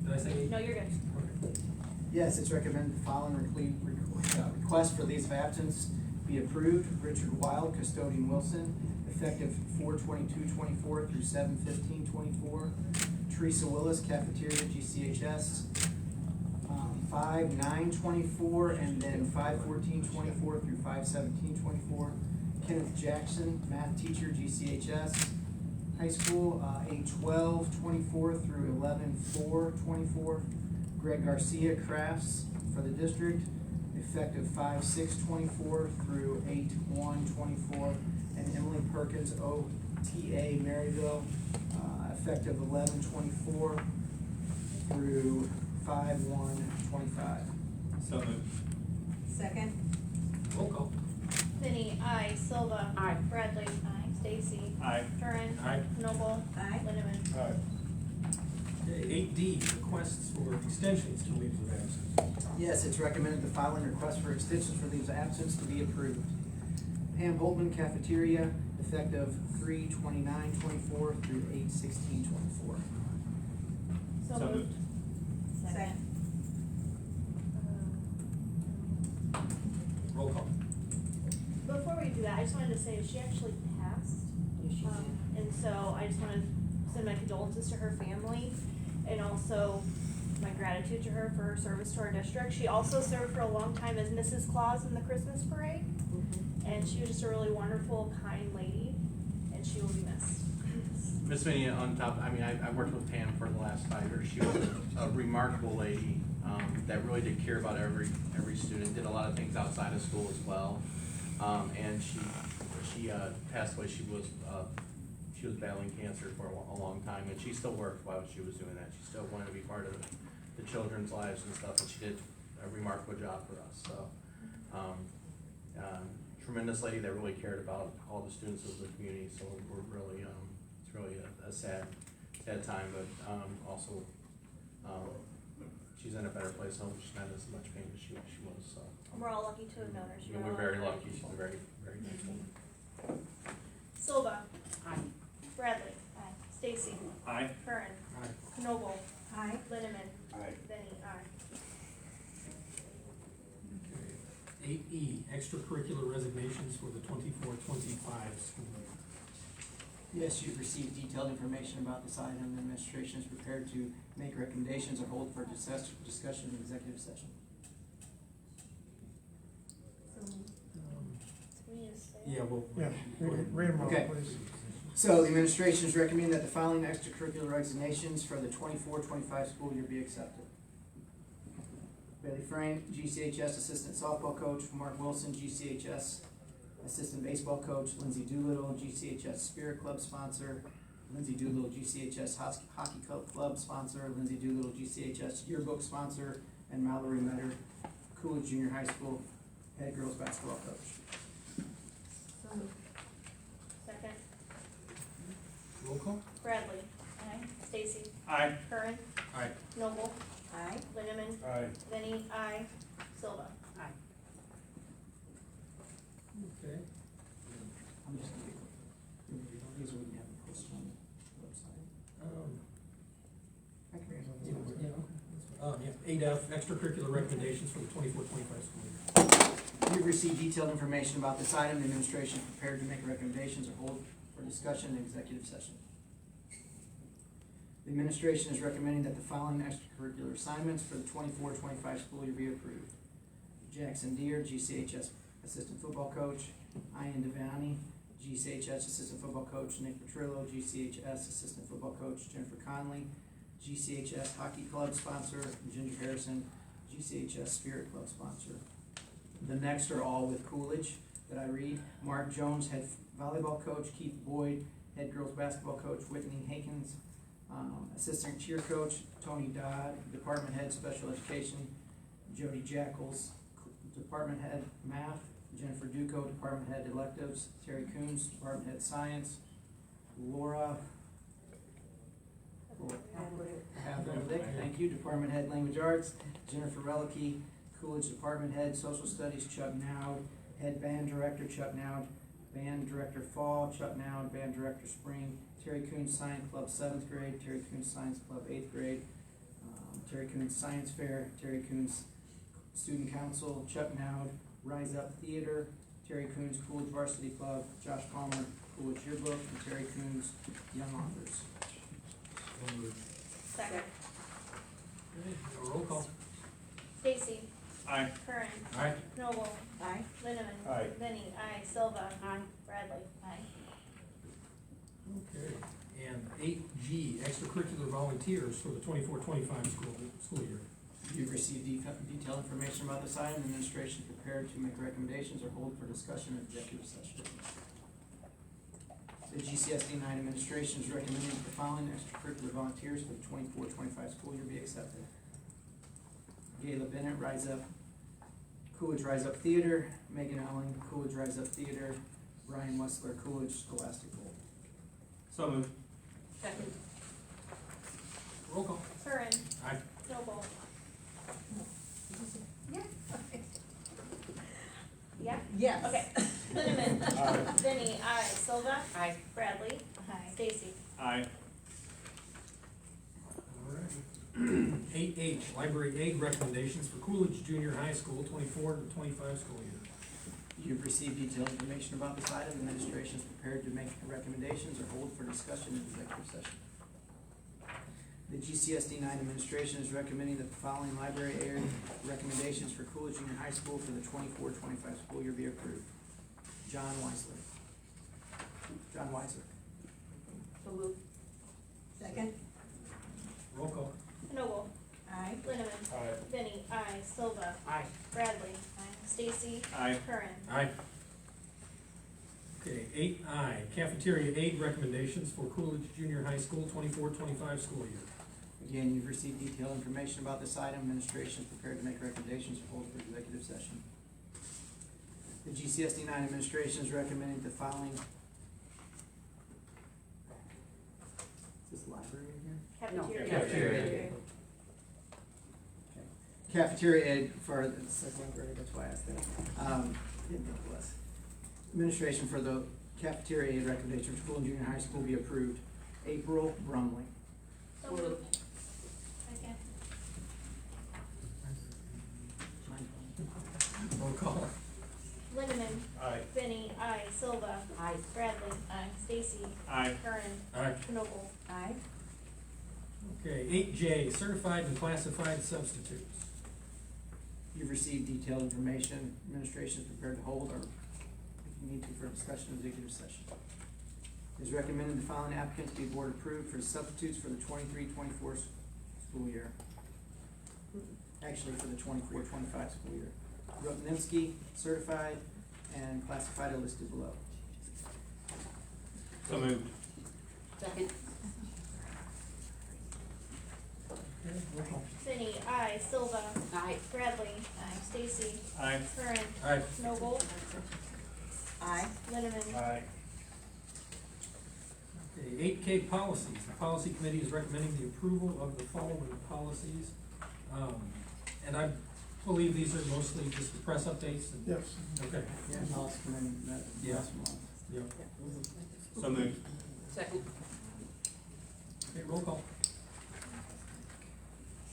Did I say 8? No, you're good. Okay. Yes, it's recommended the following request for leaves of absence be approved. Richard Wild, custodian Wilson, effective 4/22/24 through 7/15/24. Teresa Willis, cafeteria GCHS, 5/9/24, and then 5/14/24 through 5/17/24. Kenneth Jackson, math teacher GCHS High School, 8/12/24 through 11/4/24. Greg Garcia, crafts for the district, effective 5/6/24 through 8/1/24. And Emily Perkins, OTA Maryville, effective 11/24 through 5/1/25. So moved. Second. Roll call. Finney. Aye. Silva. Aye. Bradley. Aye. Stacy. Aye. Curran. Aye. Noble. Aye. Linneman. Aye. Okay, 8D, requests for extensions to leaves of absence. Yes, it's recommended the following request for extensions for leaves of absence to be approved. Pam Holtman, cafeteria, effective 3/29/24 through 8/16/24. So So moved. moved. Second. Roll call. Before we do that, I just wanted to say she actually passed. Yes, she did. And so I just want to send my condolences to her family and also my gratitude to her for her service to our district. She also served for a long time as Mrs. Claus in the Christmas parade. And she was just a really wonderful, kind lady, and she will be missed. Miss Vinny, on top, I mean, I've worked with Pam for the last 5 years. She was a remarkable lady that really did care about every student, did a lot of things outside of school as well. And she passed away. She was battling cancer for a long time, and she still worked while she was doing that. She still wanted to be part of the children's lives and stuff, and she did a remarkable job for us. So, tremendous lady that really cared about all the students of the community. So we're really, it's really a sad time, but also she's in a better place. So she's not as much pain as she was. So We're all lucky to have known her. She we're very lucky. She's a very, very nice woman. Silva. Aye. Bradley. Aye. Stacy. Aye. Curran. Aye. Noble. Aye. Linneman. Aye. Benny. Aye. 8E, extracurricular resignations for the 24-25 school year. Yes, you've received detailed information about this item. The administration is prepared to make recommendations or hold for discussion in executive session. Yeah, well. Yeah, go ahead. read them all, Okay. please. So the administration is recommending that the following extracurricular resignations for the 24-25 school year be accepted. Bailey Frank, GCHS Assistant Softball Coach. Mark Wilson, GCHS Assistant Baseball Coach. Lindsay Doolittle, GCHS Spirit Club Sponsor. Lindsay Doolittle, GCHS Hockey Club Sponsor. Lindsay Doolittle, GCHS Yearbook Sponsor. And Mallory Metter, Coolidge Junior High School Head Girls Basketball Coach. So moved. Second. Roll call. Bradley. Aye. Stacy. Aye. Curran. Aye. Noble. Aye. Linneman. Aye. Benny. Aye. Silva. Aye. Okay. I'm just gonna these we can have them posted on the website. I can read them. Yeah, 8F, extracurricular recommendations for the 24-25 school year. You've received detailed information about this item. The administration is prepared to make recommendations or hold for discussion in executive session. The administration is recommending that the following extracurricular assignments for the 24-25 school year be approved. Jackson Deere, GCHS Assistant Football Coach. Ian Devaney, GCHS Assistant Football Coach. Nick Petrillo, GCHS Assistant Football Coach. Jennifer Conley, GCHS Hockey Club Sponsor. Ginger Harrison, GCHS Spirit Club Sponsor. The next are all with Coolidge that I read. Mark Jones, Head Volleyball Coach. Keith Boyd, Head Girls Basketball Coach. Whitney Hankins, Assistant Cheer Coach. Tony Dodd, Department Head Special Education. Jody Jackals, Department Head Math. Jennifer Duco, Department Head Electives. Terry Coons, Department Head Science. Laura Roll. Half Dick, thank you. Department Head Language Arts, Jennifer Relicky. Coolidge Department Head Social Studies, Chuck Nowd. Head Band Director, Chuck Nowd. Band Director Fall, Chuck Nowd. Band Director Spring, Terry Coons Science Club 7th grade, Terry Coons Science Club 8th grade, Terry Coons Science Fair, Terry Coons Student Council, Chuck Nowd. Rise Up Theater, Terry Coons Coolidge Varsity Club, Josh Palmer, Coolidge Yearbook, and Terry Coons Young Authors. Second. Okay, roll call. Stacy. Aye. Curran. Aye. Noble. Aye. Linneman. Aye. Benny. Aye. Silva. Aye. Bradley. Aye. Okay, and 8G, extracurricular volunteers for the 24-25 school year. You've received detailed information about this item. The administration is prepared to make recommendations or hold for discussion in executive session. The GCSD9 administration is recommending that the following extracurricular volunteers for the 24-25 school year be accepted. Gayla Bennett, Rise Up, Coolidge Rise Up Theater. Megan Allen, Coolidge Rise Up Theater. Brian Wessler, Coolidge Scholastic Bowl. So moved. Second. Roll call. Curran. Aye. Noble. Yeah. Yeah? Yes. Okay. Linneman. Aye. Benny. Aye. Silva. Aye. Bradley. Aye. Stacy. Aye. Alright. 8H, library aid recommendations for Coolidge Junior High School, 24-25 school year. You've received detailed information about this item. The administration is prepared to make recommendations or hold for discussion in executive session. The GCSD9 administration is recommending that the following library aid recommendations for Coolidge Junior High School for the 24-25 school year be approved. John Weisler. John Weiser. So moved. Second. Roll call. Noble. Aye. Linneman. Aye. Benny. Aye. Silva. Aye. Bradley. Aye. Stacy. Aye. Curran. Aye. Okay, 8I, cafeteria aid recommendations for Coolidge Junior High School, 24-25 school year. Again, you've received detailed information about this item. Administration is prepared to make recommendations or hold for executive session. The GCSD9 administration is recommending the following. Is this library again? Cafeteria. Cafeteria aid. Okay. Cafeteria aid for the second grade, that's why I asked that. Didn't think it was. Administration for the cafeteria aid recommendation for school and junior high school be approved. April Brumley. So moved. Second. Roll call. Linneman. Aye. Benny. Aye. Silva. Aye. Bradley. Aye. Stacy. Aye. Curran. Aye. Noble. Aye. Okay, 8J, certified and classified substitutes. You've received detailed information. Administration is prepared to hold or, if you need to, for discussion in executive session. It is recommended the following applicants be board approved for substitutes for the 23-24 school year. Actually, for the 24-25 school year. Rupninski, certified, and classified are listed below. So moved. Second. Okay, roll call. Benny. Aye. Silva. Aye. Bradley. Aye. Stacy. Aye. Curran. Aye. Noble. Aye. Linneman. Aye. Okay, 8K policies. The policy committee is recommending the approval of the following policies. And I believe these are mostly just press updates. And- Yes. Okay. Yeah, policy committee met Yeah. last month. Yep. So moved. Second. Okay, roll call.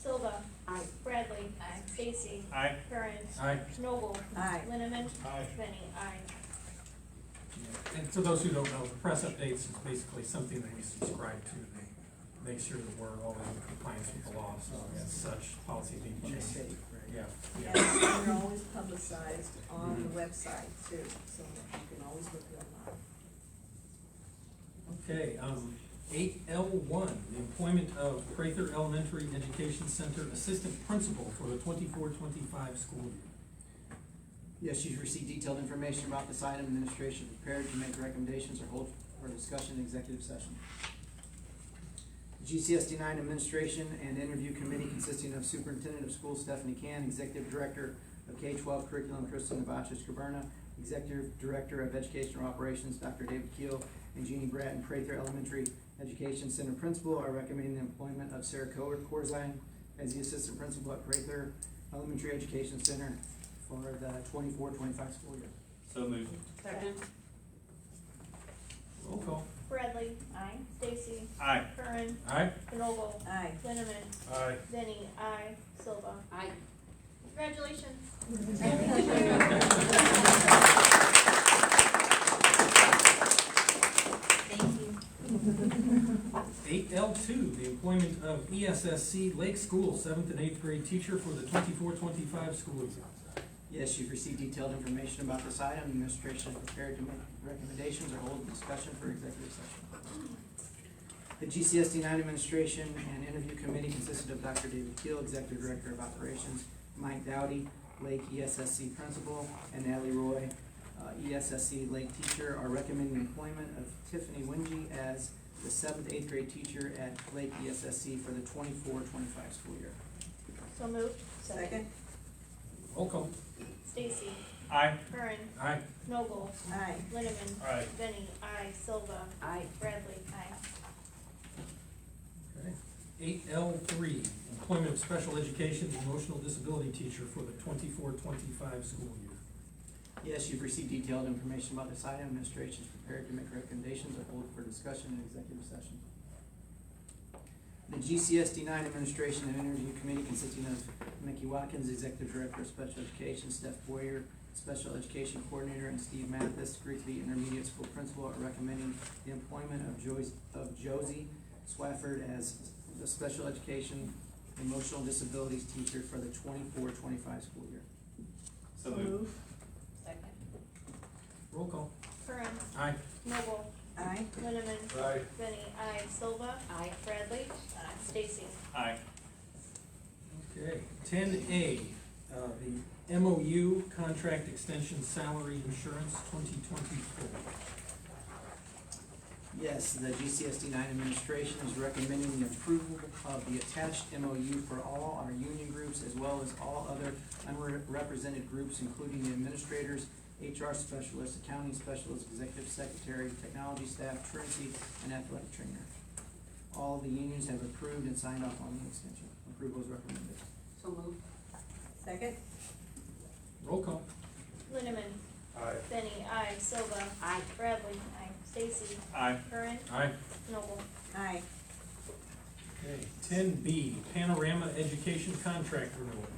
Silva. Aye. Bradley. Aye. Stacy. Aye. Curran. Aye. Noble. Aye. Linneman. Aye. Benny. Aye. And for those who don't know, the press updates is basically something that we subscribe to. They make sure that we're always in compliance with the law, so as such, policy being changed. Yeah. Yeah, and they're always publicized on the website too, so you can always look it online. Okay, 8L1, the employment of Prather Elementary Education Center Assistant Principal for the 24-25 school year. Yes, you've received detailed information about this item. Administration is prepared to make recommendations or hold for discussion in executive session. GCSD9 Administration and Interview Committee consisting of Superintendent of Schools Stephanie Can, Executive Director of K-12 Curriculum Kristen Navachis-Caberna, Executive Director of Educational Operations Dr. David Keel, and Jeannie Bratton, Prather Elementary Education Center Principal are recommending the employment of Sarah Corzine as the Assistant Principal at Prather Elementary Education Center for the 24-25 school year. So moved. Second. Roll call. Bradley. Aye. Stacy. Aye. Curran. Aye. Knoble. Aye. Linneman. Aye. Benny. Aye. Silva. Aye. Congratulations. Thank you. 8L2, the employment of ESSC Lake School 7th and 8th grade teacher for the 24-25 school year. Yes, you've received detailed information about this item. The administration is prepared to make recommendations or hold a discussion for executive session. The GCSD9 administration and interview committee consisted of Dr. David Keel, Executive Director of Operations, Mike Dowdy, Lake ESSC Principal, and Natalie Roy, ESSC Lake Teacher, are recommending the employment of Tiffany Wingy as the 7th, 8th grade teacher at Lake ESSC for the 24-25 school year. So moved. Second. Roll call. Stacy. Aye. Curran. Aye. Knoble. Aye. Linneman. Aye. Benny. Aye. Silva. Aye. Bradley. Aye. Okay. 8L3, employment of special education and emotional disability teacher for the 24-25 school year. Yes, you've received detailed information about this item. Administration is prepared to make recommendations or hold for discussion in executive session. The GCSD9 administration and interview committee consisting of Mickey Watkins, Executive Director of Special Education, Steph Boyer, Special Education Coordinator, and Steve Mathis, Grade 3 Intermediate School Principal, are recommending the employment of Josie Swafford as the Special Education Emotional Disabilities Teacher for the 24-25 school year. So moved. Second. Roll call. Curran. Aye. Knoble. Aye. Linneman. Aye. Benny. Aye. Silva. Aye. Bradley. Aye. Stacy. Aye. Okay. 10A, the MOU contract extension salary insurance 2024. Yes, the GCSD9 administration is recommending the approval of the attached MOU for all our union groups as well as all other unrepresented groups, including the administrators, HR specialists, accounting specialists, executive secretary, technology staff, truancy, and athletic trainer. All the unions have approved and signed off on the extension. Approval is recommended. So moved. Second. Roll call. Linneman. Aye. Benny. Aye. Silva. Aye. Bradley. Aye. Stacy. Aye. Curran. Aye. Knoble. Aye. Okay. 10B, Panorama Education Contract Renewal.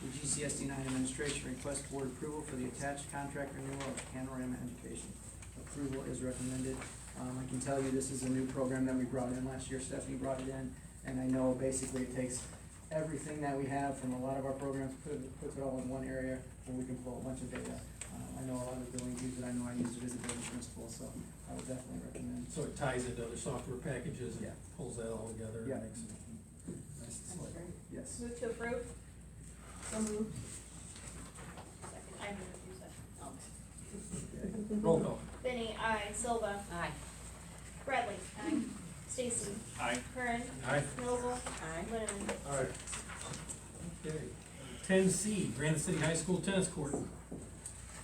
The GCSD9 administration requests board approval for the attached contract renewal of Panorama Education. Approval is recommended. I can tell you this is a new program that we brought in last year. Stephanie brought it in, and I know basically it takes everything that we have from a lot of our programs, puts it all in one area where we can pull a bunch of data. I know a lot of buildings use it. I know I use it as a building principal, so I would definitely recommend. So it ties into other software packages and Yeah. pulls that all together and Yeah. makes it nice and slick. Yes. Move to approve. So moved. Second. I moved. You said. Oh. Okay. Roll call. Benny. Aye. Silva. Aye. Bradley. Aye. Stacy. Aye. Curran. Aye. Knoble. Aye. Linneman. Aye. Okay. 10C, Granite City High School Tennis Court.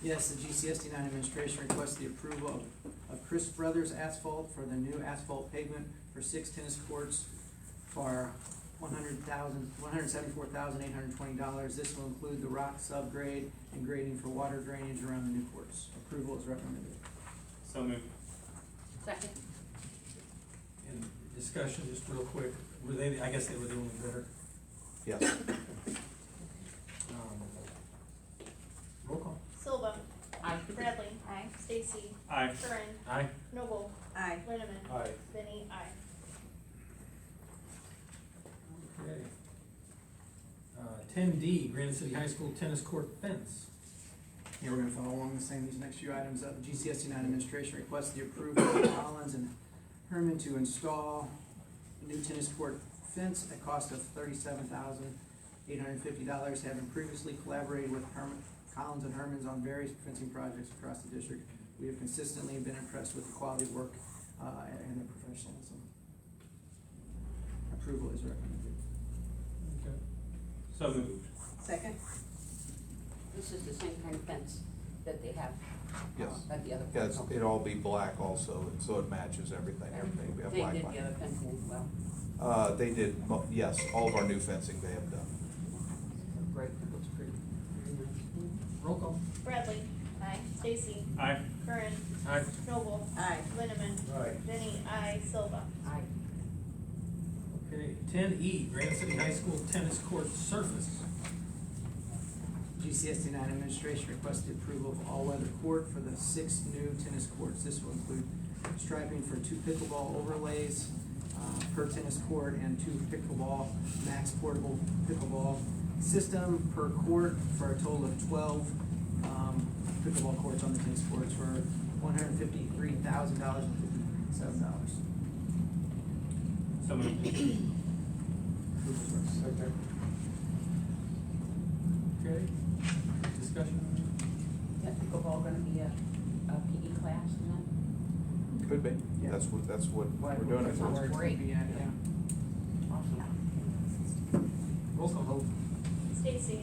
Yes, the GCSD9 administration requests the approval of Chris Brothers Asphalt for the new asphalt pavement for 6 tennis courts for $174,820. This will include the rock subgrade and grading for water drainage around the new courts. Approval is recommended. So moved. Second. And discussion, just real quick, were they, I guess they were the only bidder? Yes. Roll call. Silva. Aye. Bradley. Aye. Stacy. Aye. Curran. Aye. Knoble. Aye. Linneman. Aye. Benny. Aye. Okay. 10D, Granite City High School Tennis Court Fence. Here we're gonna follow along the same, these next few items. The GCSD9 administration requests the approval of Collins and Herman to install a new tennis court fence at a cost of $37,850, having previously collaborated with Collins and Herman's on various fencing projects across the district. We have consistently been impressed with the quality of work and the professionalism. Approval is recommended. Okay. So moved. Second. This is the same kind of fence. that they have Yes. at the other. Yes, it'll all be black also, so it matches everything. Everything. We have They black did line. the other fencing as well. They did, yes, all of our new fencing they have done. Great, it looks pretty nice. Roll call. Bradley. Aye. Stacy. Aye. Curran. Aye. Noble. Aye. Linneman. Aye. Benny. Aye. Silva. Aye. Okay, 10E, Granite City High School tennis court surface. GCSD9 administration requested approval of all-weather court for the 6 new tennis courts. This will include striping for 2 pickleball overlays per tennis court and 2 pickleball max portable pickleball system per court for a total of 12 pickleball courts on the tennis courts for $153,057. So moved. Okay, discussion? Is that pickleball gonna be a PE class then? Could be. That's what we're doing it for. Sounds great. Yeah. Awesome. Roll call. Stacy.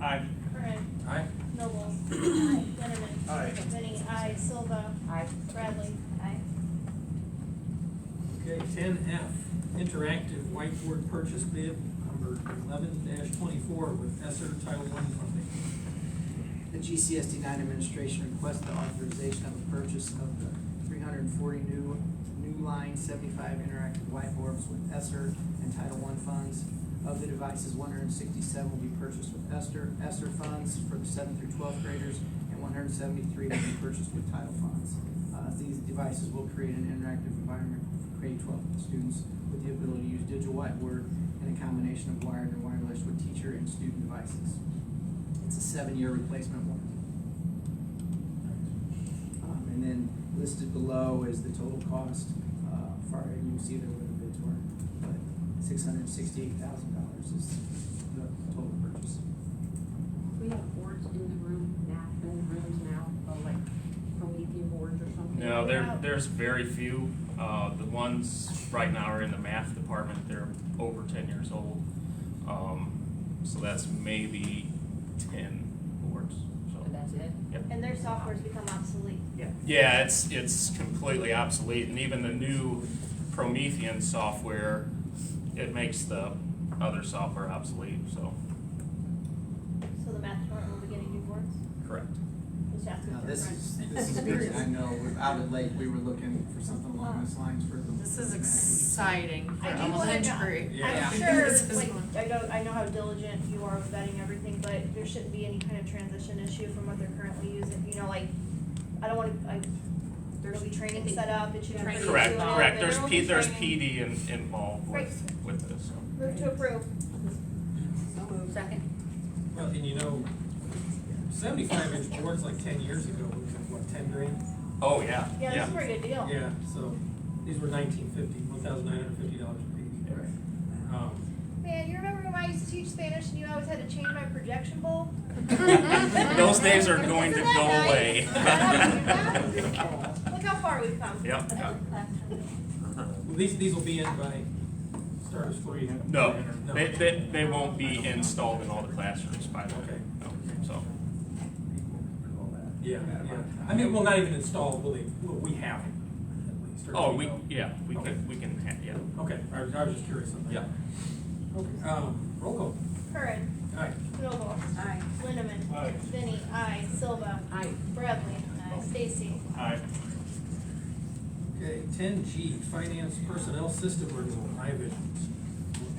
Aye. Curran. Aye. Noble. Aye. Linneman. Aye. Benny. Aye. Silva. Aye. Bradley. Aye. Okay, 10F, interactive whiteboard purchase bid number 11-24 with ESSER Title I funding. The GCSD9 administration requested the authorization of the purchase of the 340 new line 75 interactive whiteboards with ESSER and Title I funds. Of the devices, 167 will be purchased with ESSER funds for the 7th through 12th graders, and 173 will be purchased with Title funds. These devices will create an interactive environment for K-12 students with the ability to use digital whiteboard and a combination of wired and wireless with teacher and student devices. It's a 7-year replacement warranty. And then listed below is the total cost, you can see there where the bids were, but $668,000 is the total purchase. We have boards in the room now, in the rooms now, like Promethean boards or something? No, there's very few. The ones right now are in the math department. They're over 10 years old. So that's maybe 10 boards. So. And that's it? Yep. And their software's become obsolete. Yeah, it's completely obsolete, and even the new Promethean software, it makes the other software obsolete. So. So the math department will be getting new boards? Correct. Just asking Now, for a this friend. is great. I know out of late, we were looking for something along those lines for the. This is exciting for I do wanna know, elementary. Yeah. I'm sure, This is like, one. I know how diligent you are with vetting everything, but there shouldn't be any kind of transition issue from what they're currently using, you know, like, I don't wanna, there'll be training set up, it should be pretty Correct. intuitive, Correct. and there will be There's training. PD involved with this. So. Move to approve. So moved. Second? Well, and you know, 75-inch boards like 10 years ago was what, 10 grand? Oh yeah. Yeah, that's a pretty good deal. Yeah, so these were $1,950 a piece. Right. Man, you remember when I used to teach Spanish and you always had to change my projection bulb? Those days are going to Isn't go that away. nice? Look how far we've come. Yep. Well, these will be in by start of 3. No, they won't be installed in all the classrooms by the way. No, so. Yeah. I mean, well, not even installed. Will we have them at least? Or Oh, do we know? we can yeah. Okay, I was just curious on that. Yeah. Okay. Roll call. Curran. Aye. Noble. Aye. Linneman. Aye. Benny. Aye. Silva. Aye. Bradley. Aye. Stacy. Aye. Okay, 10G, Finance Personnel System Renewal, iVisions.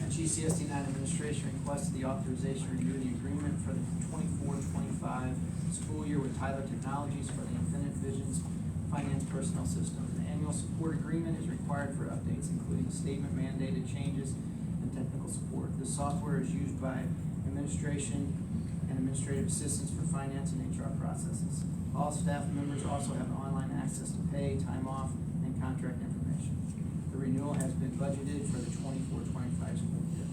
And GCSD9 administration requested the authorization to review the agreement for the 24-25 school year with Tyler Technologies for the Infinite Visions Finance Personnel System. The annual support agreement is required for updates including statement mandated changes and technical support. The software is used by administration and administrative assistants for finance and HR processes. All staff members also have online access to pay, time off, and contract information. The renewal has been budgeted for the 24-25 school year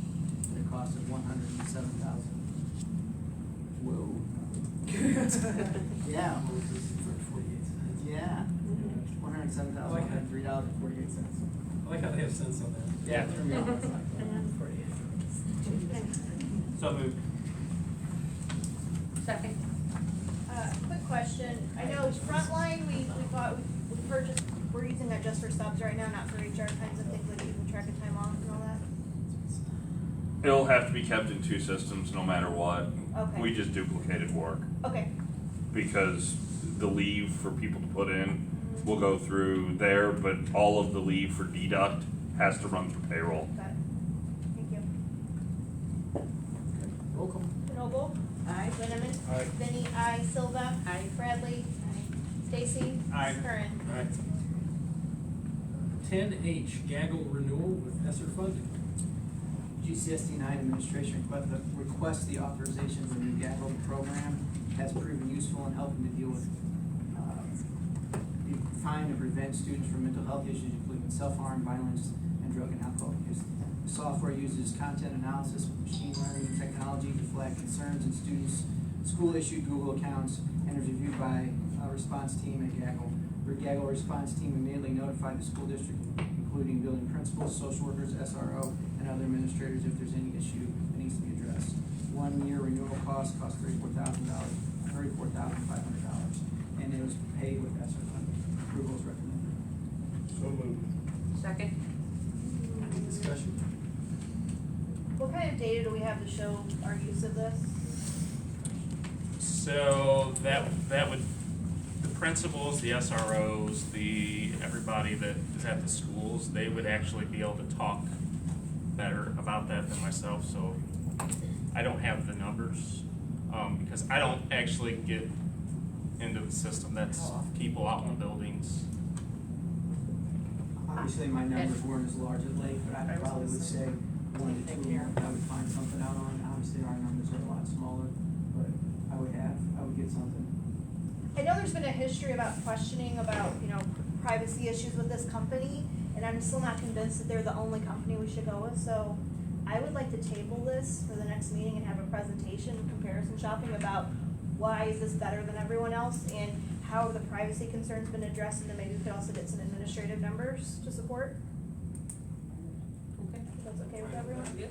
at a cost of $107,000. Whoa. Yeah. Yeah. $107,103.48. I like how they have sense on that. Yeah, threw me off. So moved. Second? Quick question, I know Frontline, we purchased, we're using that just for subs right now, not for HR kinds of things, like keeping track of time off and all that? It'll have to be kept in two systems no matter what. Okay. We just duplicated work. Okay, Because the leave for people to put in will go through there, but all of the leave for deduct has to run through payroll. got it. Thank you. Roll call. Knoble? Aye. Linneman? Aye. Benny? Aye. Silva? Aye. Bradley? Stacy? Aye. Curran? 10H, gaggle renewal with ESSER funding. GCSD9 administration requests the authorization for the new gaggle program has proven useful in helping to deal with, find and prevent students from mental health issues, including self-harm, violence, and drug and alcohol use. The software uses content analysis, machine learning technology to flag concerns in students' school-issued Google accounts, and is reviewed by a response team at Gaggle. The Gaggle response team immediately notified the school district, including building principals, social workers, SRO, and other administrators if there's any issue that needs to be addressed. 1 year renewal costs $34,500, and it was paid with ESSER funding. Approval is recommended. So moved. Second? Any discussion? What kind of data do we have to show our use of this? So that would, the principals, the SROs, everybody that is at the schools, they would actually be able to talk better about that than myself, so I don't have the numbers, because I don't actually get into the system. That's people out in the buildings. Obviously, my numbers weren't as large as Lake, but I probably would say 1 to 2 a month I would find something out on. Obviously, our numbers are a lot smaller, but I would get something. I know there's been a history about questioning about, privacy issues with this company, and I'm still not convinced that they're the only company we should go with, so I would like to table this for the next meeting and have a presentation, comparison shopping about why is this better than everyone else, and how have the privacy concerns been addressed, and then maybe we could also get some administrative numbers to support. Okay. If that's okay with everyone? Yeah.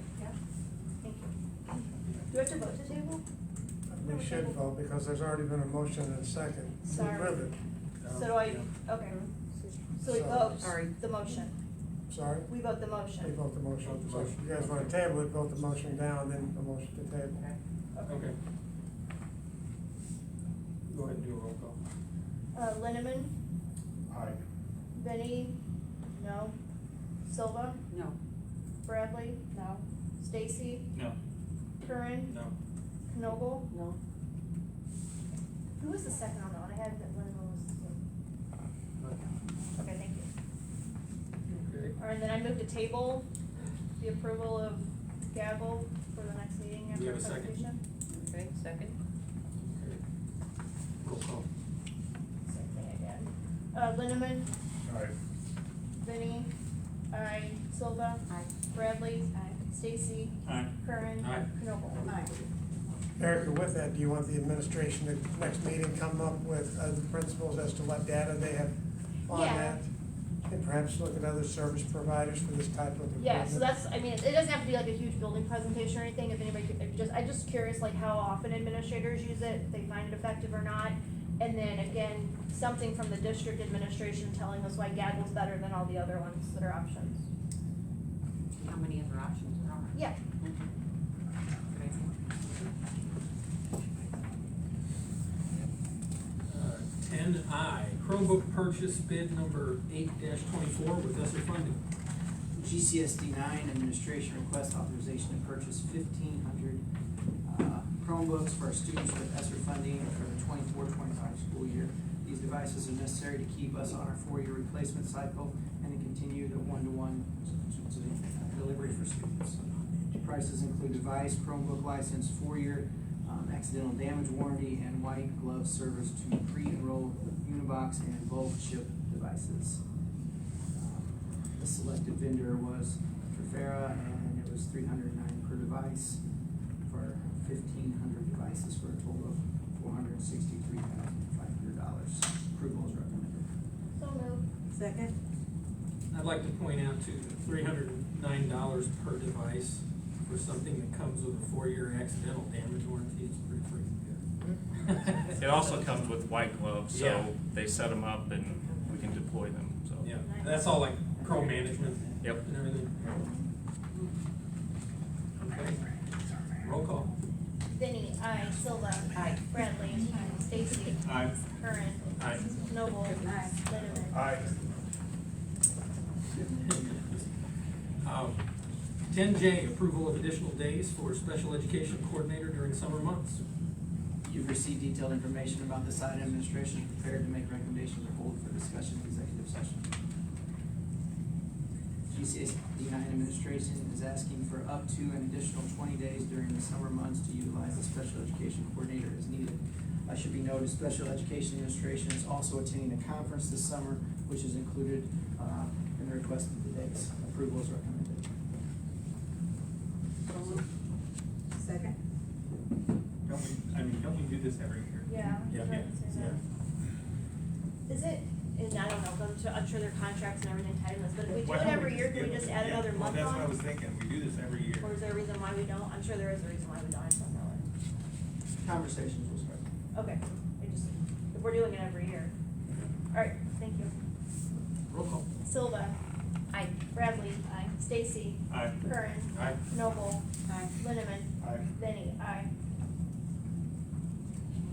Thank you. Do we have to vote to table? We should vote because there's already been a motion and a second. Sorry. With it. So do I, okay. So we So- vote Sorry. the motion. Sorry? We vote the We motion. vote the motion. So if you guys want to table it, vote the motion down, then the motion to table. Okay. Go ahead and do a roll call. Linneman, Aye. Benny, no. Silva, No. Bradley, no. Stacy, No. Curran, No. Knoble. No. Who was the second on that one? I had that Linneman was. Okay, thank you. Okay. All right, then I move to table the approval of Gaggle for the next meeting We after have a second. presentation. Okay, second? Okay. Roll call. Same thing again. Linneman, Aye. Benny, aye. Silva, Aye. Bradley, Aye. Stacy, Aye. Curran, Aye. Knoble. Aye. Erica, with that, do you want the administration to next meeting come up with the principals as to what data they have on Yeah. that? And perhaps look at other service providers for this type of equipment? Yeah, so that's, it doesn't have to be like a huge building presentation or anything, if anybody could, I'm just curious, like, how often administrators use it, if they find it effective or not. And then, again, something from the district administration telling us why Gaggle's better than all the other ones that are options. How many other options there are? Yeah. Okay. 10I, Chromebook purchase bid number 8-24 with ESSER funding. GCSD9 administration requests authorization to purchase 1,500 Chromebooks for our students with ESSER funding for the 24-25 school year. These devices are necessary to keep us on our 4-year replacement cycle and to continue the one-to-one delivery for students. Prices include device, Chromebook license, 4-year accidental damage warranty, and white glove service to pre-enroll Unibox and bulk ship devices. The selected vendor was Trifera, and it was $309 per device for 1,500 devices for a total of $463,500. Approval is recommended. So moved. Second? I'd like to point out to $309 per device for something that comes with a 4-year accidental damage warranty. It's pretty freaking good. It also comes with white gloves, Yeah. so they set them up and we can deploy them, so. Yeah, that's all like pro management. Yep. And everything. Okay. Roll call. Vinnie, aye. Silva. Aye. Bradley. Aye. Stacy. Aye. Curran. Aye. Noble. Aye. Linneman. Aye. 10J, approval of additional days for special education coordinator during summer months. You've received detailed information about this item. Administration is prepared to make recommendations or hold for discussion in executive session. GCSD9 administration is asking for up to an additional 20 days during the summer months to utilize the special education coordinator as needed. I should be noted, special education administration is also attending a conference this summer, which is included in the request of the days. Approval is recommended. Second? Don't we do this every year? Yeah. Yeah. I'd like to say that. Is it, and I don't know, I'm sure their contracts and everything tied in this, but if we do Why it don't every year, can we just add yeah, another month on? Well, that's what I was thinking, we do this every year. Or is there a reason why we don't? I'm sure there is a reason why we don't, I just don't know it. Conversations will start. Okay, if we're doing it every year. Alright, thank you. Roll call. Silva. Aye. Bradley. Aye. Stacy. Aye. Curran. Aye. Noble. Aye. Linneman. Aye. Vinnie. Aye.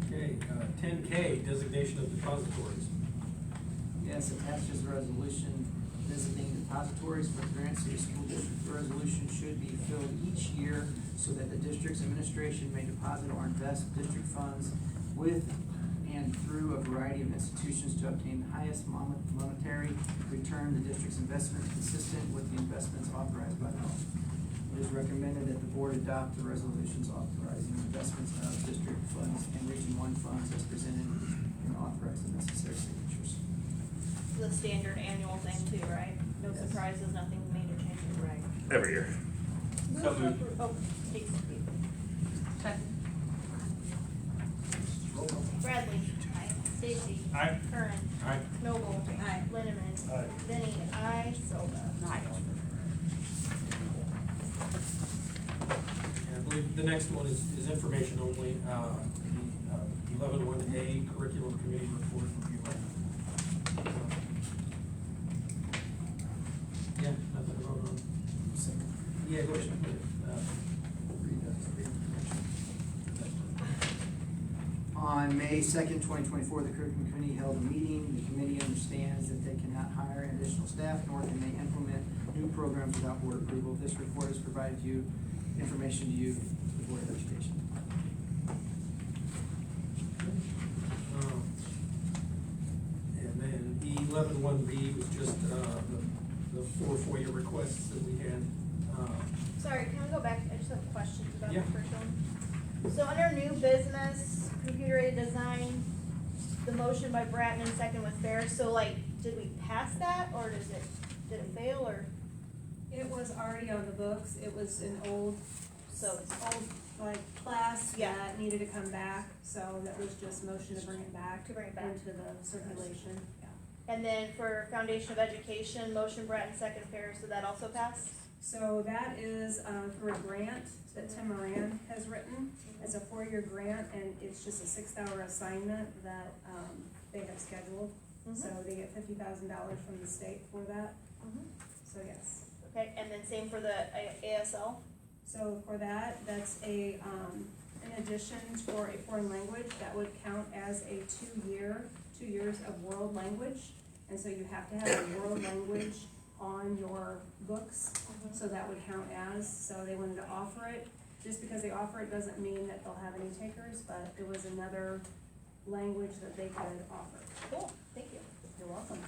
Okay, 10K, designation of depositories. Yes, attached is a resolution designating depositories for the Grant City School District. The resolution should be filled each year so that the district's administration may deposit or invest district funds with and through a variety of institutions to obtain the highest monetary return. The district's investment is consistent with the investments authorized by the law. It is recommended that the board adopt the resolutions authorizing the investments of district funds and Region 1 funds as presented and authorize the necessary signatures. The standard annual thing too, right? No surprises, nothing major changes. Right. Every year. So moved. Oh, Stacy. Roll call. Bradley. Aye. Stacy. Aye. Curran. Aye. Noble. Aye. Linneman. Aye. Vinnie. Aye. Silva. Aye. And I believe the next one is information only, the 11-1A curriculum committee report review. Yeah, nothing to vote on. Yeah, go ahead. Read that. On May 2nd, 2024, the curriculum committee held a meeting. The committee understands that they cannot hire additional staff, nor can they implement new programs without board approval. This report has provided information to you, the Board of Education. And then the 11-1B was just, the 4 FOIA requests that we had. Sorry, can we go back? I just have questions about Yeah. the first one. So under new business, computer aided design, the motion by Bratton and second with Fair, so like, did we pass that or did it fail or? It was already on the books, it was an old, So it's like, class Yeah. that needed to come back, so that was just motion to bring it back. To bring it back. Into the circulation. And then for Foundation of Education, motion Bratton, second Fair, so that also passed? So that is, for a grant that Tim Moran has written. It's a 4-year grant, and it's just a 6-hour assignment that, they have scheduled. So they get $50,000 from the state for that, so yes. Okay, and then same for the ASL? So for that, that's a, an addition for a foreign language, that would count as a 2 years of world language. And so you have to have a world language on your books, so that would count as, so they wanted to offer it. Just because they offer it doesn't mean that they'll have any takers, but it was another language that they could offer. Cool, thank you. You're welcome.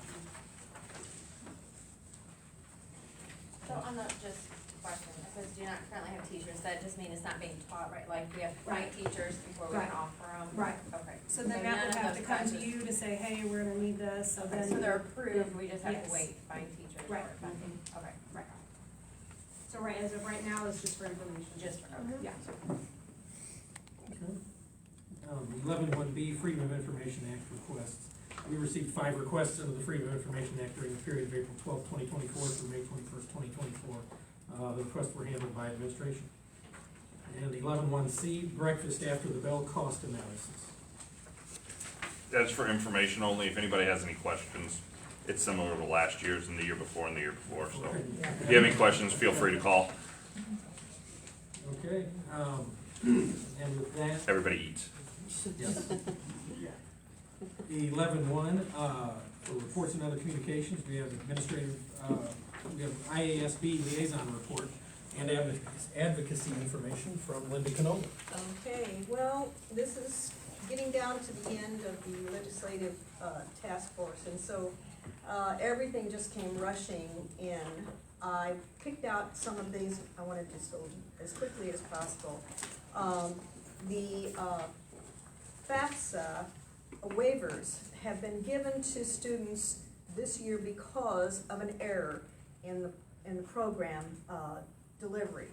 So on the, just question, it says do not currently have teachers, that just means it's not being taught, right? Like we have to find Right. teachers before we can offer them? Right. Okay. So then that would have to come to you to say, hey, we're gonna need this, so then. So they're approved, we just have Yes. to wait to find teachers or Right. funding? Okay. Right. So right, as of right now, it's just for information. Just for, okay. Yeah. Okay. 11-1B, Freedom of Information Act requests. We received 5 requests under the Freedom of Information Act during the period of April 12, 2024 through May 21st, 2024. The requests were handled by administration. And 11-1C, breakfast after the bell cost analysis. that's for information only. If anybody has any questions, it's similar to last year's and the year before and the year before, so. If you have any questions, feel free to call. Okay, and with that. Everybody eats. Yes. 11.1, for reports and other communications, we have administrative, we have IASB liaison report and advocacy information from Linda Canola. Okay, well, this is getting down to the end of the legislative task force, and so everything just came rushing in. I picked out some of these. I wanted to just go as quickly as possible. The FAFSA waivers have been given to students this year because of an error in the program delivery.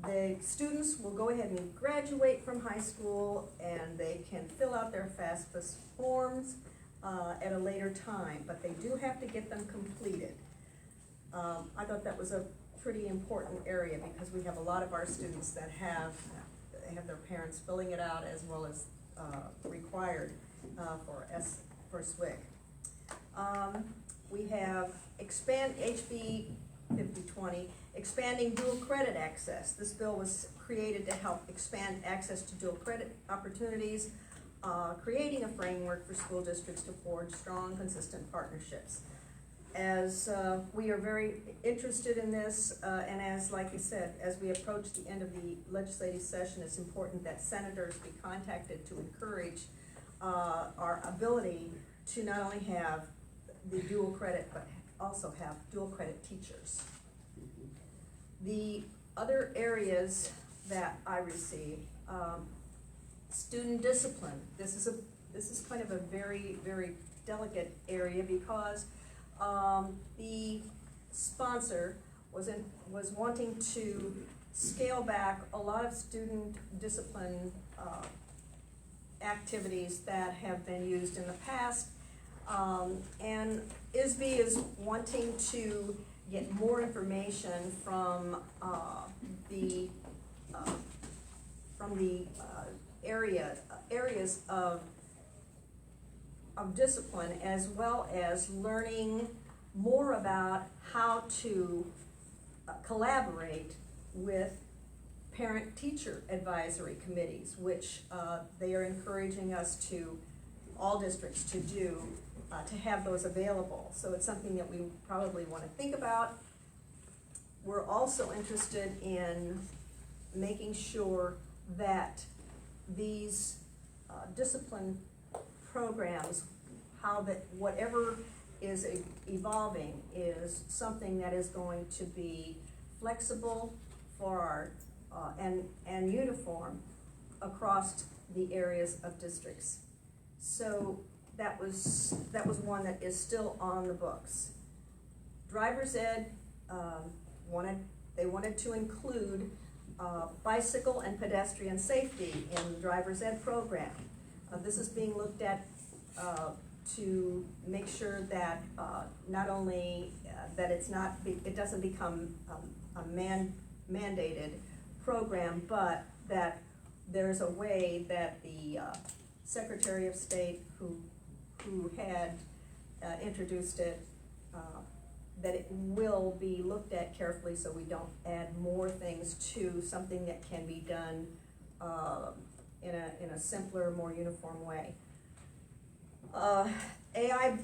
The students will go ahead and graduate from high school, and they can fill out their FAFSA forms at a later time, but they do have to get them completed. I thought that was a pretty important area because we have a lot of our students that have their parents filling it out as well as required for SWIC. We have HB 5020, expanding dual credit access. This bill was created to help expand access to dual credit opportunities, creating a framework for school districts to forge strong, consistent partnerships. As we are very interested in this, and as, like you said, as we approach the end of the legislative session, it's important that senators be contacted to encourage our ability to not only have the dual credit, but also have dual credit teachers. The other areas that I receive, student discipline. This is kind of a very, very delicate area because the sponsor was wanting to scale back a lot of student discipline activities that have been used in the past, and ISB is wanting to get more information from the areas of discipline, as well as learning more about how to collaborate with parent-teacher advisory committees, which they are encouraging us to, all districts to do, to have those available. So it's something that we probably want to think about. We're also interested in making sure that these discipline programs, whatever is evolving, is something that is going to be flexible for our and uniform across the areas of districts. So that was one that is still on the books. Driver's ed wanted to include bicycle and pedestrian safety in the driver's ed program. This is being looked at to make sure that not only that it doesn't become a mandated program, but that there's a way that the Secretary of State who had introduced it, that it will be looked at carefully so we don't add more things to something that can be done in a simpler, more uniform way. AI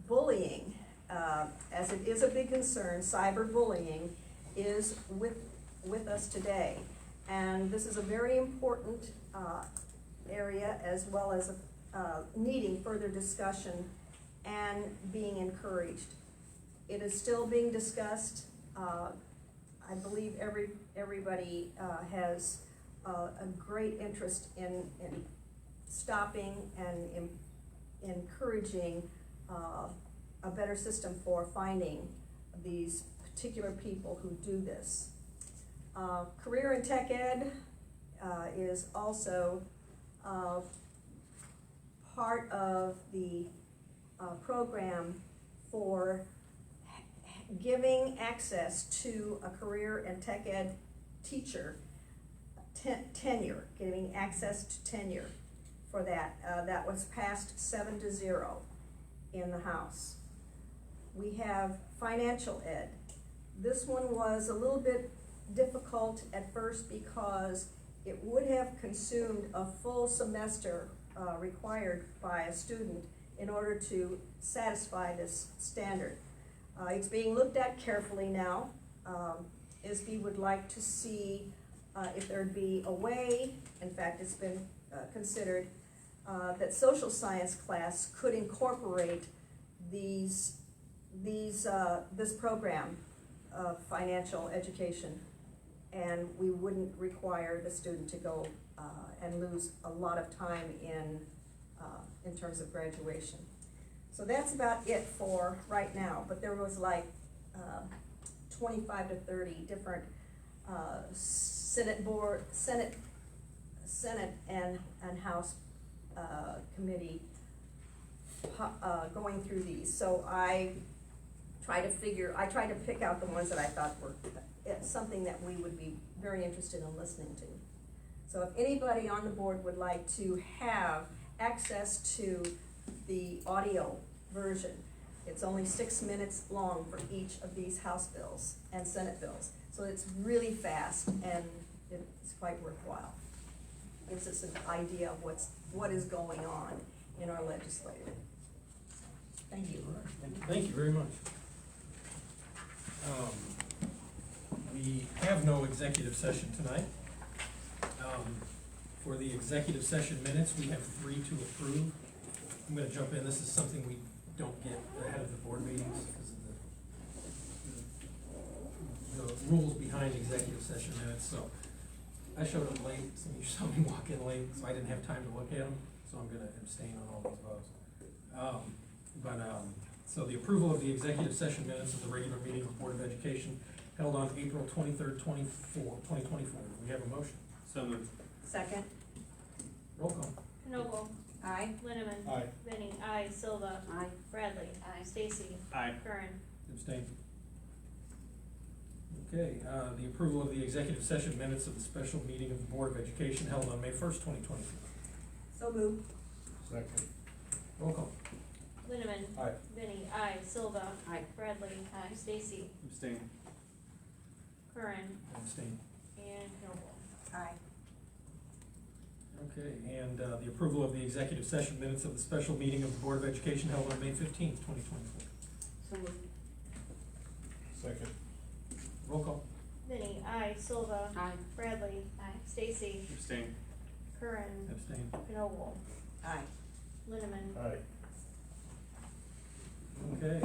bullying, as it is a big concern, cyberbullying is with us today. And this is a very important area, as well as needing further discussion and being encouraged. It is still being discussed. I believe everybody has a great interest in stopping and encouraging a better system for finding these particular people who do this. Career and Tech Ed is also part of the program for giving access to a career and tech ed teacher tenure, giving access to tenure for that. That was passed 7-0 in the House. We have financial ed. This one was a little bit difficult at first because it would have consumed a full semester required by a student in order to satisfy this standard. It's being looked at carefully now. ISB would like to see if there'd be a way, in fact it's been considered, that social science class could incorporate this program of financial education, and we wouldn't require the student to go and lose a lot of time in terms of graduation. So that's about it for right now, but there was like 25 to 30 different Senate and House committee going through these. So I tried to pick out the ones that I thought were something that we would be very interested in listening to. So if anybody on the board would like to have access to the audio version, it's only 6 minutes long for each of these House bills and Senate bills. So it's really fast and it's quite worthwhile. Gives us an idea of what is going on in our legislature. Thank you. Thank you very much. We have no executive session tonight. For the executive session minutes, we have 3 to approve. I'm gonna jump in. This is something we don't get ahead of the board meetings because of the rules behind executive session minutes. So I showed up late. Some of you saw me walk in late, so I didn't have time to look at them. So I'm gonna abstain on all these votes. So the approval of the executive session minutes of the regular meeting of the Board of Education held on April 23rd, 2024. We have a motion. So moved. Second. Roll call. Noble. Aye. Linneman. Aye. Benny. Aye. Silva. Aye. Bradley. Aye. Stacy. Aye. Curran. Abstain. Okay, the approval of the executive session minutes of the special meeting of the Board of Education held on May 1st, 2024. So moved. Second. Roll call. Linneman. Aye. Benny. Aye. Silva. Aye. Bradley. Aye. Stacy. Abstain. Curran. Abstain. And Noble. Aye. Okay, and the approval of the executive session minutes of the special meeting of the Board of Education held on May 15th, 2024. So moved. Second. Roll call. Benny. Aye. Silva. Aye. Bradley. Aye. Stacy. Abstain. Curran. Abstain. Noble. Aye. Linneman. Aye. Okay,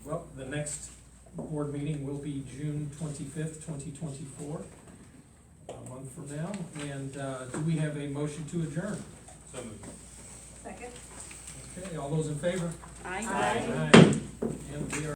well, the next board meeting will be June 25th, 2024, a month from now. And do we have a motion to adjourn? So moved. Second. Okay, all those in favor? Aye. Aye. And we are